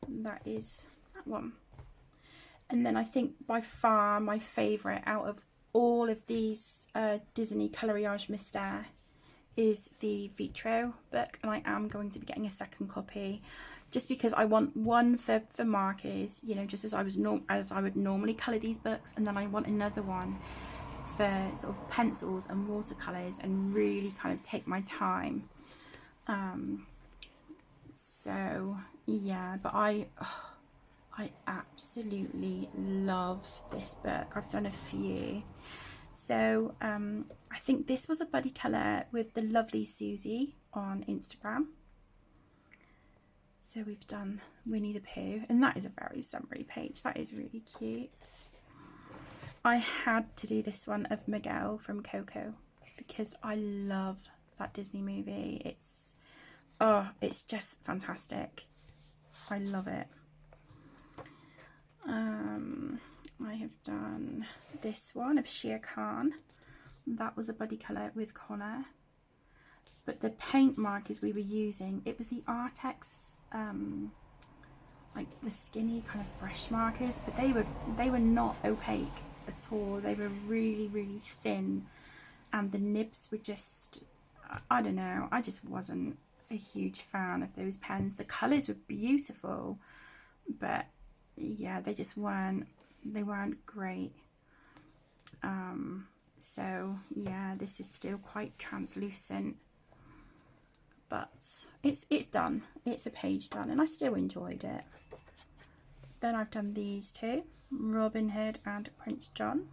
that is that one. And then I think by far my favourite out of all of these Disney Coloriage Mystère is the Vitro book, and I am going to be getting a second copy just because I want one for markers, you know, just as I would normally colour these books, and then I want another one for sort of pencils and watercolours and really kind of take my time. So yeah, but I absolutely love this book. I've done a few. So I think this was a buddy colour with the lovely Susie on Instagram. So we've done Winnie the Pooh, and that is a very summery page. That is really cute. I had to do this one of Miguel from Coco because I love that Disney movie. It's just fantastic. I love it. I have done this one of Shere Khan. That was a buddy colour with Connor. But the paint markers we were using, it was the Artex, like the skinny kind of brush markers, but they were not opaque at all. They were really, really thin, and the nibs were just, I don't know, I just wasn't a huge fan of those pens. The colours were beautiful, but yeah, they just weren't great. So yeah, this is still quite translucent, but it's done. It's a page done, and I still enjoyed it. Then I've done these two, Robin Hood and Prince John.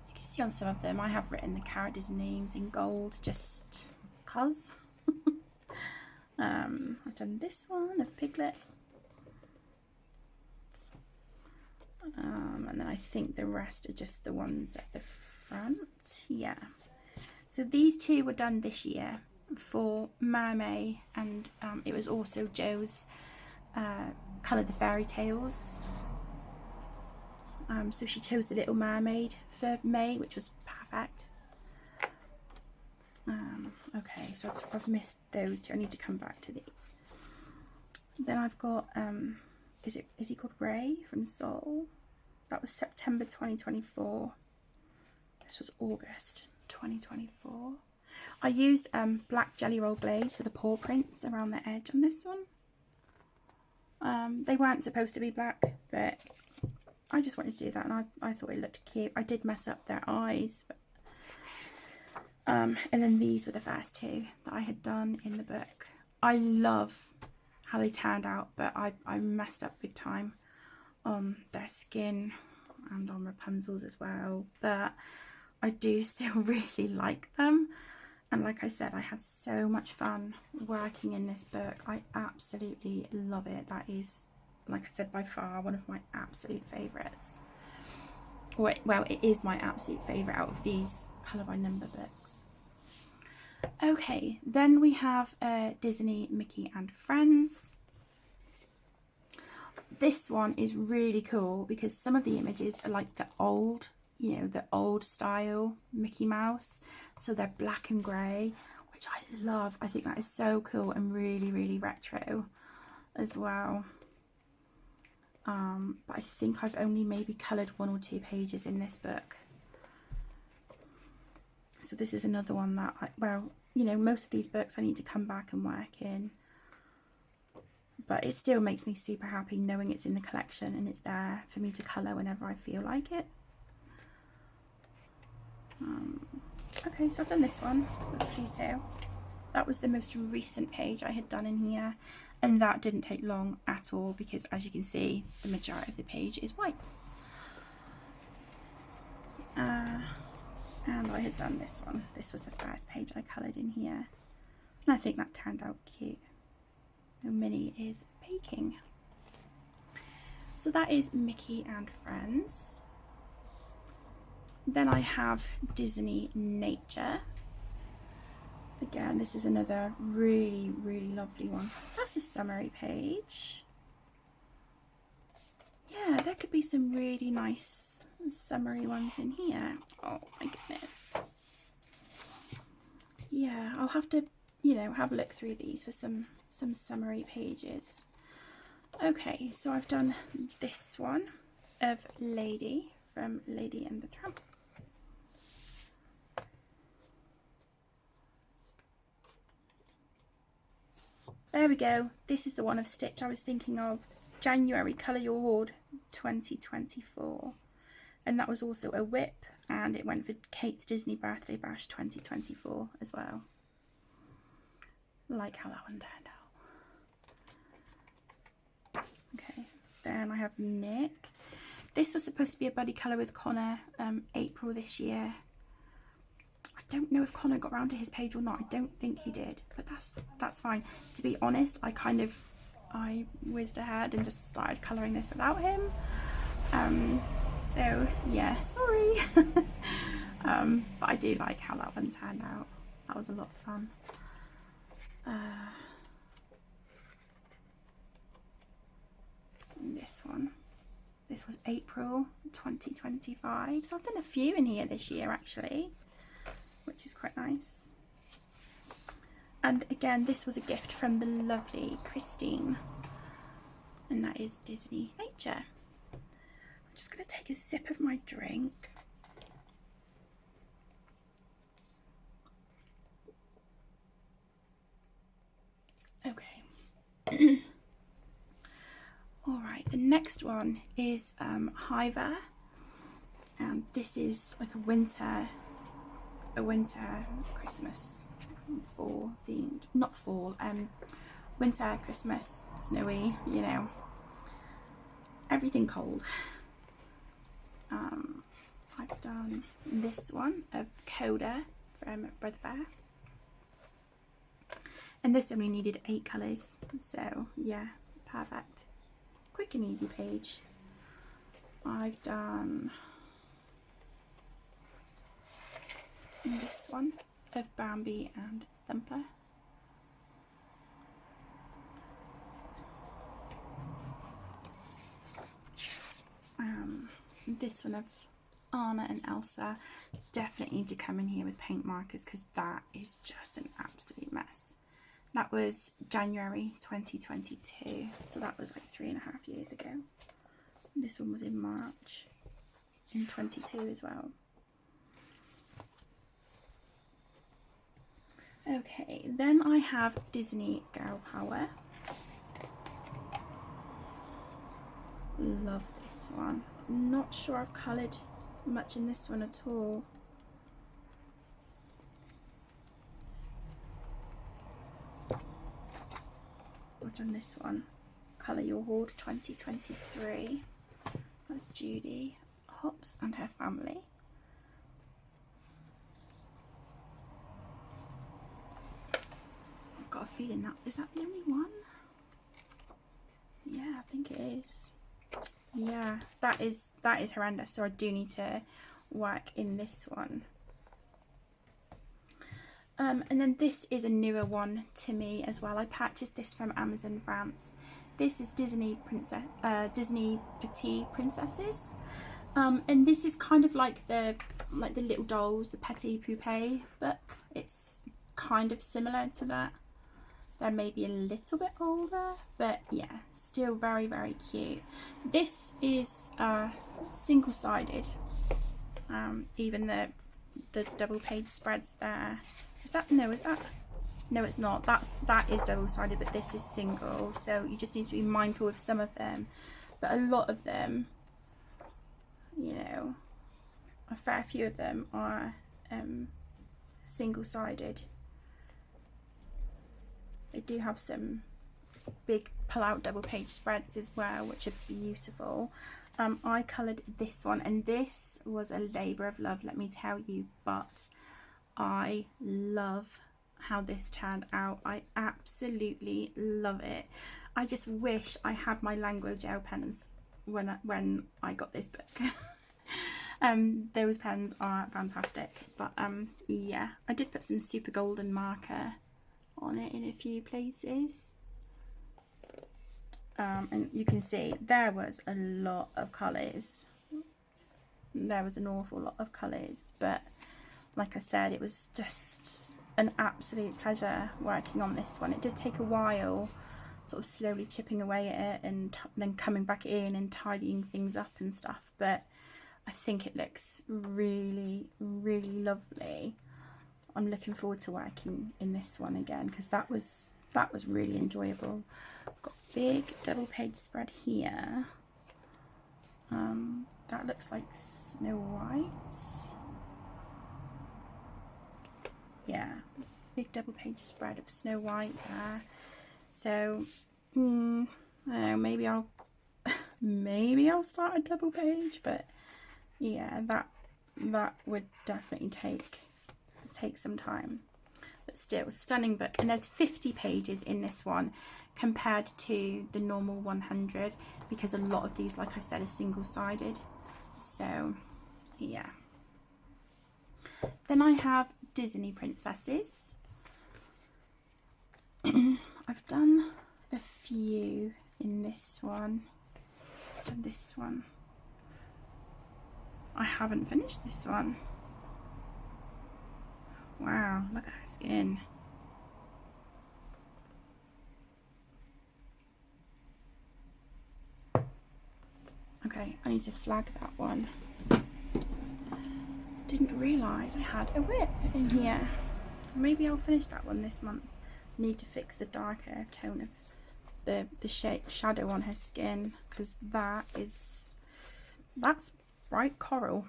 You can see on some of them I have written the characters' names in gold just because. I've done this one of Piglet. And then I think the rest are just the ones at the front. Yeah. So these two were done this year for Mermaid, and it was also Joe's Colour the Fairy Tales. So she chose the Little Mermaid for May, which was perfect. Okay, so I've missed those two. I need to come back to these. Then I've got, is he called Ray from Soul? That was September 2024. This was August 2024. I used black Jelly Roll glaze for the paw prints around the edge on this one. They weren't supposed to be black, but I just wanted to do that, and I thought it looked cute. I did mess up their eyes, but, and then these were the first two that I had done in the book. I love how they turned out, but I messed up big time on their skin and on Rapunzel's as well, but I do still really like them. And like I said, I had so much fun working in this book. I absolutely love it. That is, like I said, by far one of my absolute favourites. Well, it is my absolute favourite out of these colour by number books. Okay, then we have Disney Mickey and Friends. This one is really cool because some of the images are like the old, you know, the old style Mickey Mouse. So they're black and grey, which I love. I think that is so cool and really, really retro as well. But I think I've only maybe coloured 1 or 2 pages in this book. So this is another one that, well, you know, most of these books I need to come back and work in. But it still makes me super happy knowing it's in the collection and it's there for me to colour whenever I feel like it. Okay, so I've done this one with Pluto. That was the most recent page I had done in here, and that didn't take long at all because, as you can see, the majority of the page is white. And I had done this one. This was the first page I coloured in here, and I think that turned out cute. Minnie is baking. So that is Mickey and Friends. Then I have Disney Nature. Again, this is another really, really lovely one. That's a summary page. yeah, there could be some really nice summery ones in here. Oh my goodness. Yeah, I'll have to, you know, have a look through these for some summery pages. Okay, so I've done this one of Lady from Lady and the Tramp. There we go. This is the one of Stitch I was thinking of. January, Colour Your Hoard 2024. And that was also a whip, and it went for Kate's Disney Birthday Bash 2024 as well. Like how that one turned out. Okay, then I have Nick. This was supposed to be a buddy colour with Connor, April this year. I don't know if Connor got round to his page or not. I don't think he did, but that's fine. To be honest, I whizzed ahead and just started colouring this without him. So yeah, sorry. But I do like how that one turned out. That was a lot of fun. This one. This was April 2025. So I've done a few in here this year actually, which is quite nice. And again, this was a gift from the lovely Christine. And that is Disney Nature. I'm just going to take a sip of my drink. Okay. Alright, the next one is Hiver. And this is like a winter Christmas fall themed, not fall, winter, Christmas, snowy, you know, everything cold. I've done this one of Coda from Brother Bear, and this only needed 8 colours, so yeah, perfect, quick and easy page. I've done this one of Bambi and Thumper. This one of Anna and Elsa. Definitely need to come in here with paint markers because that is just an absolute mess. That was January 2022, so that was like 3.5 years ago. This one was in March in 22 as well. Okay, then I have Disney Girl Power. Love this one. Not sure I've coloured much in this one at all. I've done this one, Colour Your Hoard 2023. That's Judy Hops and her family. I've got a feeling that, is that the only one? Yeah, I think it is. Yeah, that is horrendous, so I do need to work in this one. And then this is a newer one to me as well. I purchased this from Amazon France. This is Disney Petit Princesses, and this is kind of like the little dolls, the Petit Poupée book. It's kind of similar to that. They're maybe a little bit older, but yeah, still very, very cute. This is single-sided. Even the double page spreads there. Is that no? It's not. That is double-sided, but this is single. So you just need to be mindful of some of them, but a lot of them, you know, a fair few of them are single-sided. They do have some big pull-out double page spreads as well, which are beautiful. I coloured this one, and this was a labour of love, let me tell you, but I love how this turned out. I absolutely love it. I just wish I had my Language gel pens when I got this book. Those pens are fantastic, but yeah, I did put some super golden marker on it in a few places. And you can see there was a lot of colours. There was an awful lot of colours, but like I said, it was just an absolute pleasure working on this one. It did take a while, sort of slowly chipping away at it and then coming back in and tidying things up and stuff, but I think it looks really, really lovely. I'm looking forward to working in this one again, because that was really enjoyable. Got a big double page spread here. That looks like Snow White. Yeah, big double page spread of Snow White there. So I don't know, maybe I'll start a double page, but yeah, that would definitely take some time. But still, stunning book. And there's 50 pages in this one compared to the normal 100, because a lot of these, like I said, are single-sided. So yeah. Then I have Disney princesses. I've done a few in this one and this one. I haven't finished this one. Wow, look at her skin. Okay, I need to flag that one. Didn't realise I had a whip in here. Maybe I'll finish that one this month. Need to fix the darker tone of the shadow on her skin, because that's bright coral.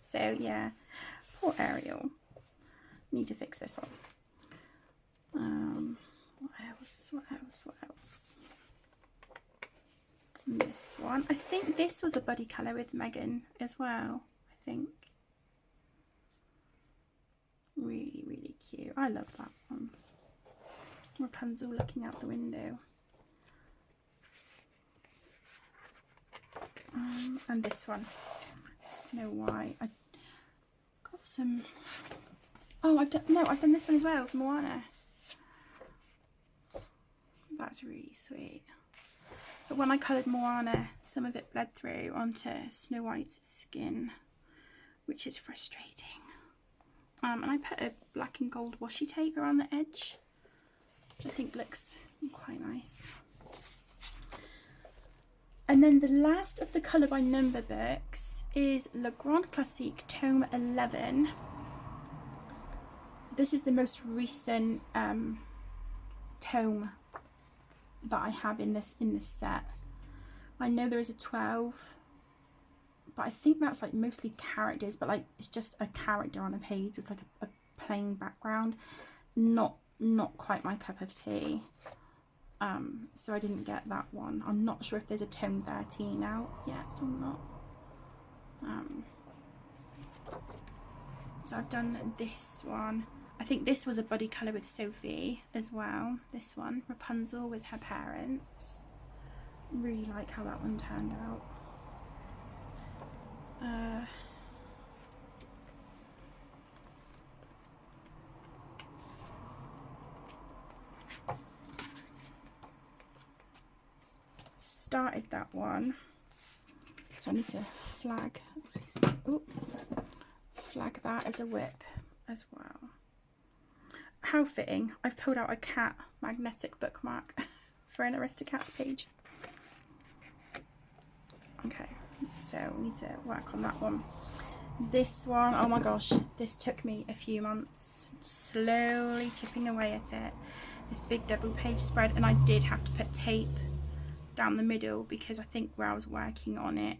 So yeah, poor Ariel. Need to fix this one. What else? This one. I think this was a buddy colour with Megan as well. I think. Really, really cute. I love that one. Rapunzel looking out the window. And this one, Snow White. I got some. Oh, I've done this one as well with Moana. That's really sweet. But when I coloured Moana, some of it bled through onto Snow White's skin, which is frustrating. And I put a black and gold washi tape around the edge, which I think looks quite nice. And then the last of the colour by number books is Le Grand Classique Tome 11. So this is the most recent tome that I have in this set. I know there is a 12, but I think that's like mostly characters, but like it's just a character on a page with like a plain background. Not quite my cup of tea. So I didn't get that one. I'm not sure if there's a tome 13 out yet or not. So I've done this one. I think this was a buddy colour with Sophie as well. This one, Rapunzel with her parents. Really like how that one turned out. Started that one, so I need to flag that as a whip as well. How fitting, I've pulled out a cat magnetic bookmark for an Aristocats page. Okay, so we need to work on that one. This one, oh my gosh, this took me a few months, slowly chipping away at it. This big double page spread, and I did have to put tape down the middle because I think where I was working on it,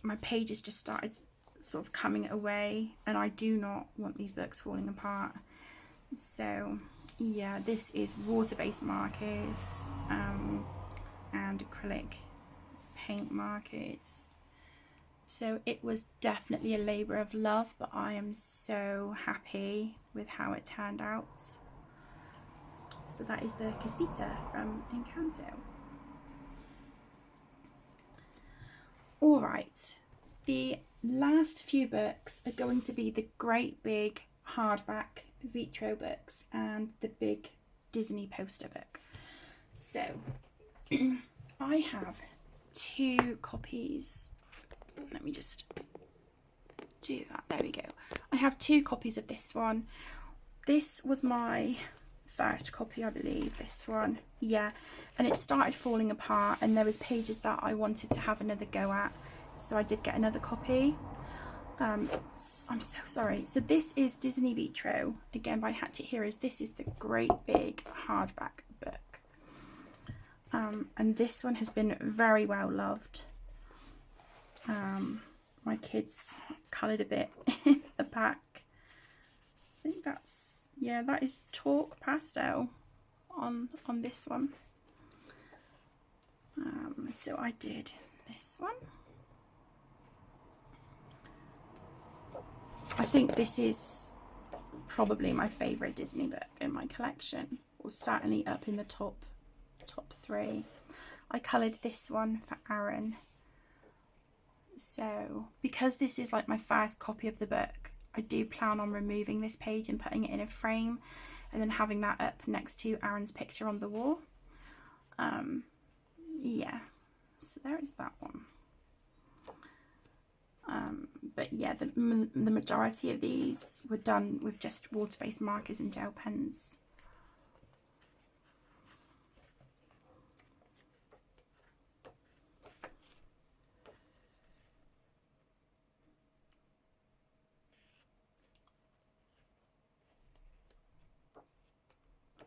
my pages just started sort of coming away, and I do not want these books falling apart. So yeah, this is water-based markers and acrylic paint markers. So it was definitely a labour of love, but I am so happy with how it turned out. So that is the Casita from Encanto. Alright, the last few books are going to be the great big hardback Vitro books and the big Disney poster book. So I have 2 copies. Let me just do that. There we go. I have 2 copies of this one. This was my first copy, I believe, this one. Yeah, and it started falling apart, and there was pages that I wanted to have another go at, so I did get another copy. I'm so sorry. So this is Disney Vitro, again by Hatchet Heroes. This is the great big hardback book. And this one has been very well loved. My kids coloured a bit in the back. I think that's, yeah, that is chalk pastel on this one. So I did this one. I think this is probably my favourite Disney book in my collection, or certainly up in the top 3. I coloured this one for Aaron. So because this is like my first copy of the book, I do plan on removing this page and putting it in a frame and then having that up next to Aaron's picture on the wall. Yeah, so there is that one. But yeah, the majority of these were done with just water-based markers and gel pens.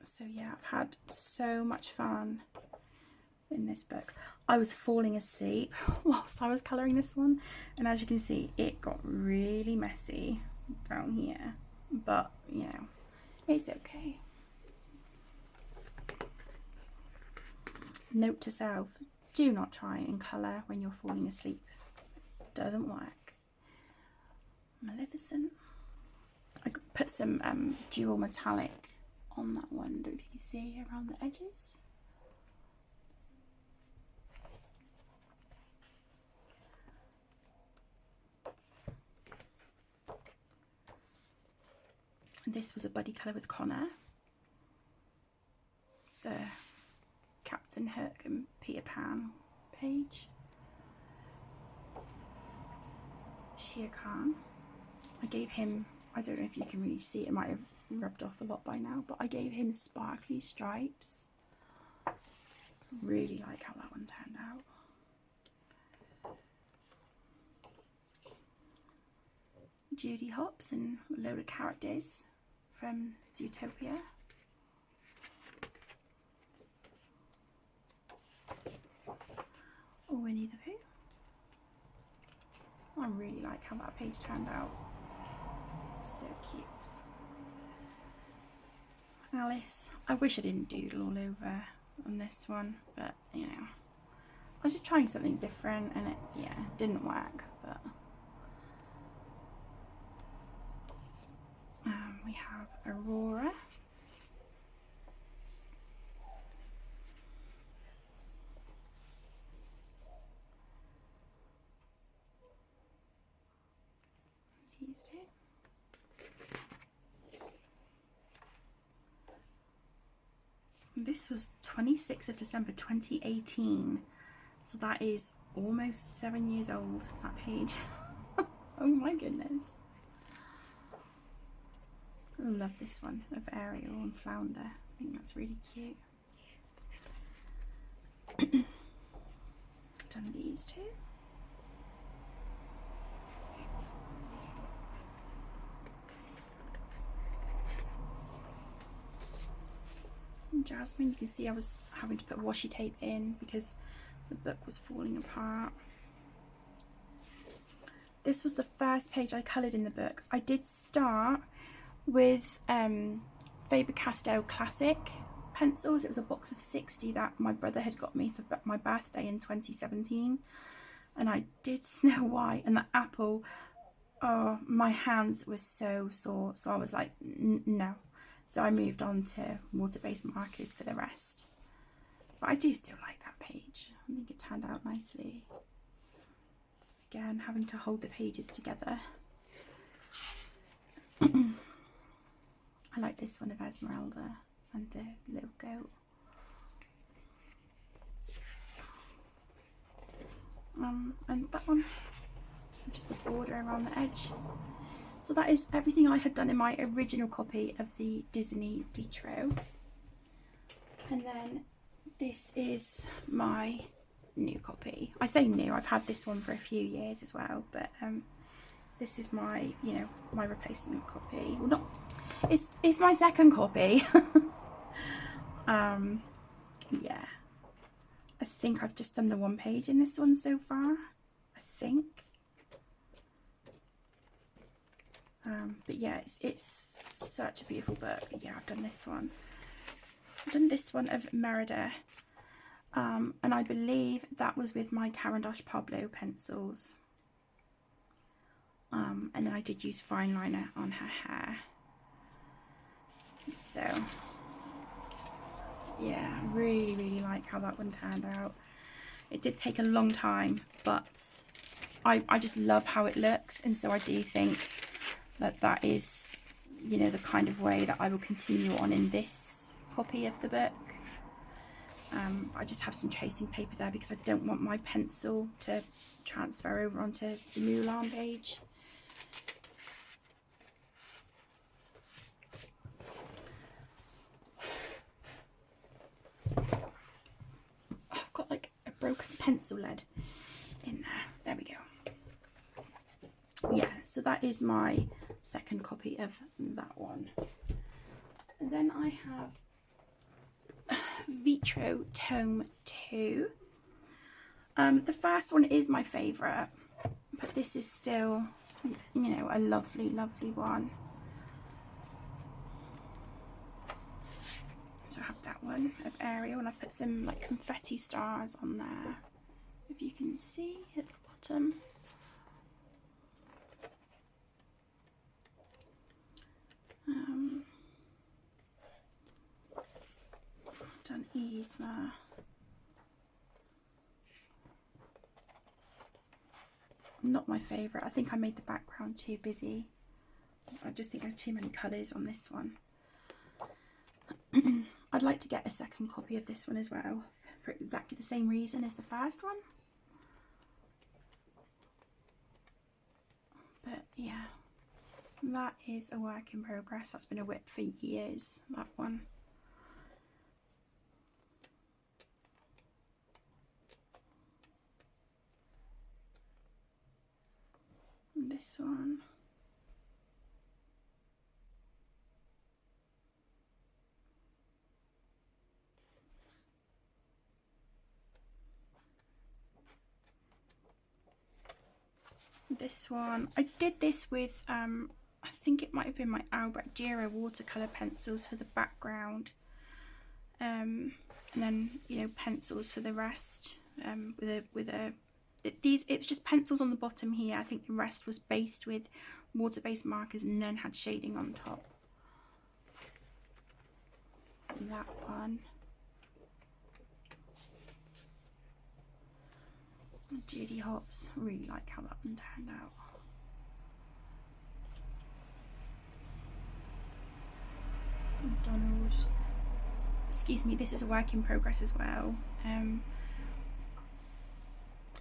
So yeah, I've had so much fun in this book. I was falling asleep whilst I was colouring this one, and as you can see, it got really messy down here, but you know, it's okay. Note to self, do not try and colour when you're falling asleep. It doesn't work. Maleficent. I put some dual metallic on that one, don't know if you can see around the edges. This was a buddy colour with Connor, the Captain Hook and Peter Pan page. Shere Khan. I gave him, I don't know if you can really see, it might have rubbed off a lot by now, but I gave him sparkly stripes. Really like how that one turned out. Judy Hopps and a load of characters from Zootopia. Or Winnie the Pooh. I really like how that page turned out. So cute. Alice. I wish I didn't doodle all over on this one, but you know, I was just trying something different and it, yeah, didn't work, but we have Aurora. These two. This was 26th of December 2018, so that is almost 7 years old, that page. Oh my goodness. I love this one of Ariel and Flounder. I think that's really cute. I've done these two. And Jasmine, you can see I was having to put washi tape in because the book was falling apart. This was the first page I coloured in the book. I did start with Faber-Castell Classic pencils. It was a box of 60 that my brother had got me for my birthday in 2017. And I did Snow White and the apple. Oh, my hands were so sore. So I was like, no. So I moved on to water-based markers for the rest. But I do still like that page. I think it turned out nicely. Again, having to hold the pages together. I like this one of Esmeralda and the little goat. and that one, just the border around the edge. So that is everything I had done in my original copy of the Disney Vitro. And then this is my new copy. I say new, I've had this one for a few years as well, but this is my, you know, my replacement copy. Well, not, it's my second copy. Yeah, I think I've just done the one page in this one so far, I think. But yeah, it's such a beautiful book. Yeah, I've done this one. I've done this one of Merida, and I believe that was with my Caran d'Ache Pablo pencils. And then I did use fine liner on her hair. So yeah, I really like how that one turned out. It did take a long time, but I just love how it looks, and so I do think that that is, you know, the kind of way that I will continue on in this copy of the book. I just have some tracing paper there because I don't want my pencil to transfer over onto the Mulan page. I've got like a broken pencil lead in there. There we go. Yeah, so that is my second copy of that one. And then I have Vitro Tome 2. The first one is my favourite, but this is still, you know, a lovely one. So I have that one of Ariel, and I've put some like confetti stars on there, if you can see at the bottom. Done Yzma. Not my favourite. I think I made the background too busy. I just think there's too many colours on this one. I'd like to get a second copy of this one as well, for exactly the same reason as the first one. But yeah, that is a work in progress. That's been a whip for years, that one. And this one. This one, I did this with, I think it might have been my Albrecht Dürer watercolour pencils for the background, and then, you know, pencils for the rest, it was just pencils on the bottom here. I think the rest was based with water-based markers and then had shading on top. And that one. Judy Hopps, really like how that one turned out. Donald, excuse me, this is a work in progress as well.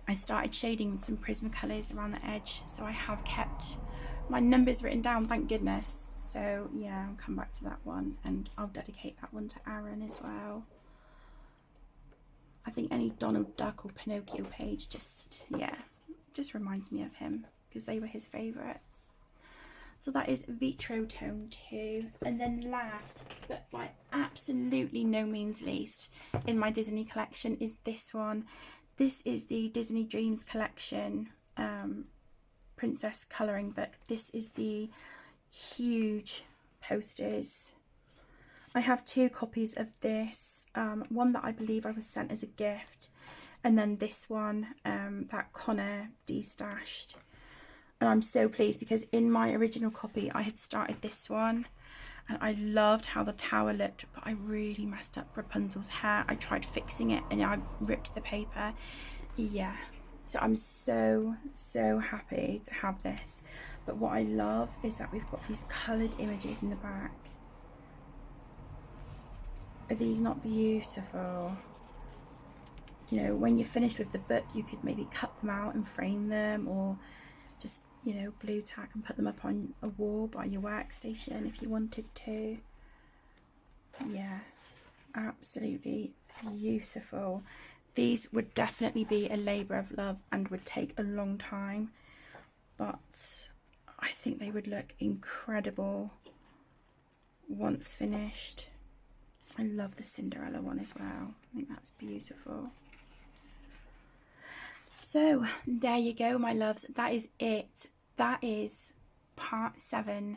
I started shading with some Prismacolors around the edge, so I have kept my numbers written down, thank goodness. So yeah, I'll come back to that one, and I'll dedicate that one to Aaron as well. I think any Donald Duck or Pinocchio page just reminds me of him, because they were his favourites. So that is Vitro Tome 2. And then last, but by absolutely no means least, in my Disney collection is this one. This is the Disney Dreams Collection Princess colouring book. This is the huge posters. I have two copies of this, one that I believe I was sent as a gift, and then this one that Connor destashed. And I'm so pleased, because in my original copy I had started this one and I loved how the tower looked, but I really messed up Rapunzel's hair. I tried fixing it and I ripped the paper. Yeah, so I'm so happy to have this. But what I love is that we've got these coloured images in the back. Are these not beautiful? you know, when you're finished with the book, you could maybe cut them out and frame them, or just, you know, blue tack and put them up on a wall by your workstation if you wanted to. Yeah, absolutely beautiful. These would definitely be a labour of love and would take a long time, but I think they would look incredible once finished. I love the Cinderella one as well. I think that's beautiful. So there you go, my loves. That is it. That is part 7,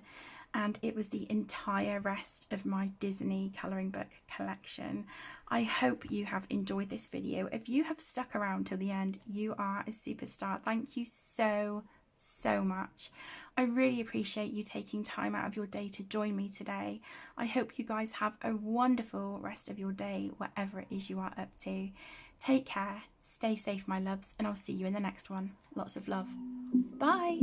and it was the entire rest of my Disney colouring book collection. I hope you have enjoyed this video. If you have stuck around till the end, you are a superstar. Thank you so much. I really appreciate you taking time out of your day to join me today. I hope you guys have a wonderful rest of your day, whatever it is you are up to. Take care, stay safe, my loves, and I'll see you in the next one. Lots of love. Bye.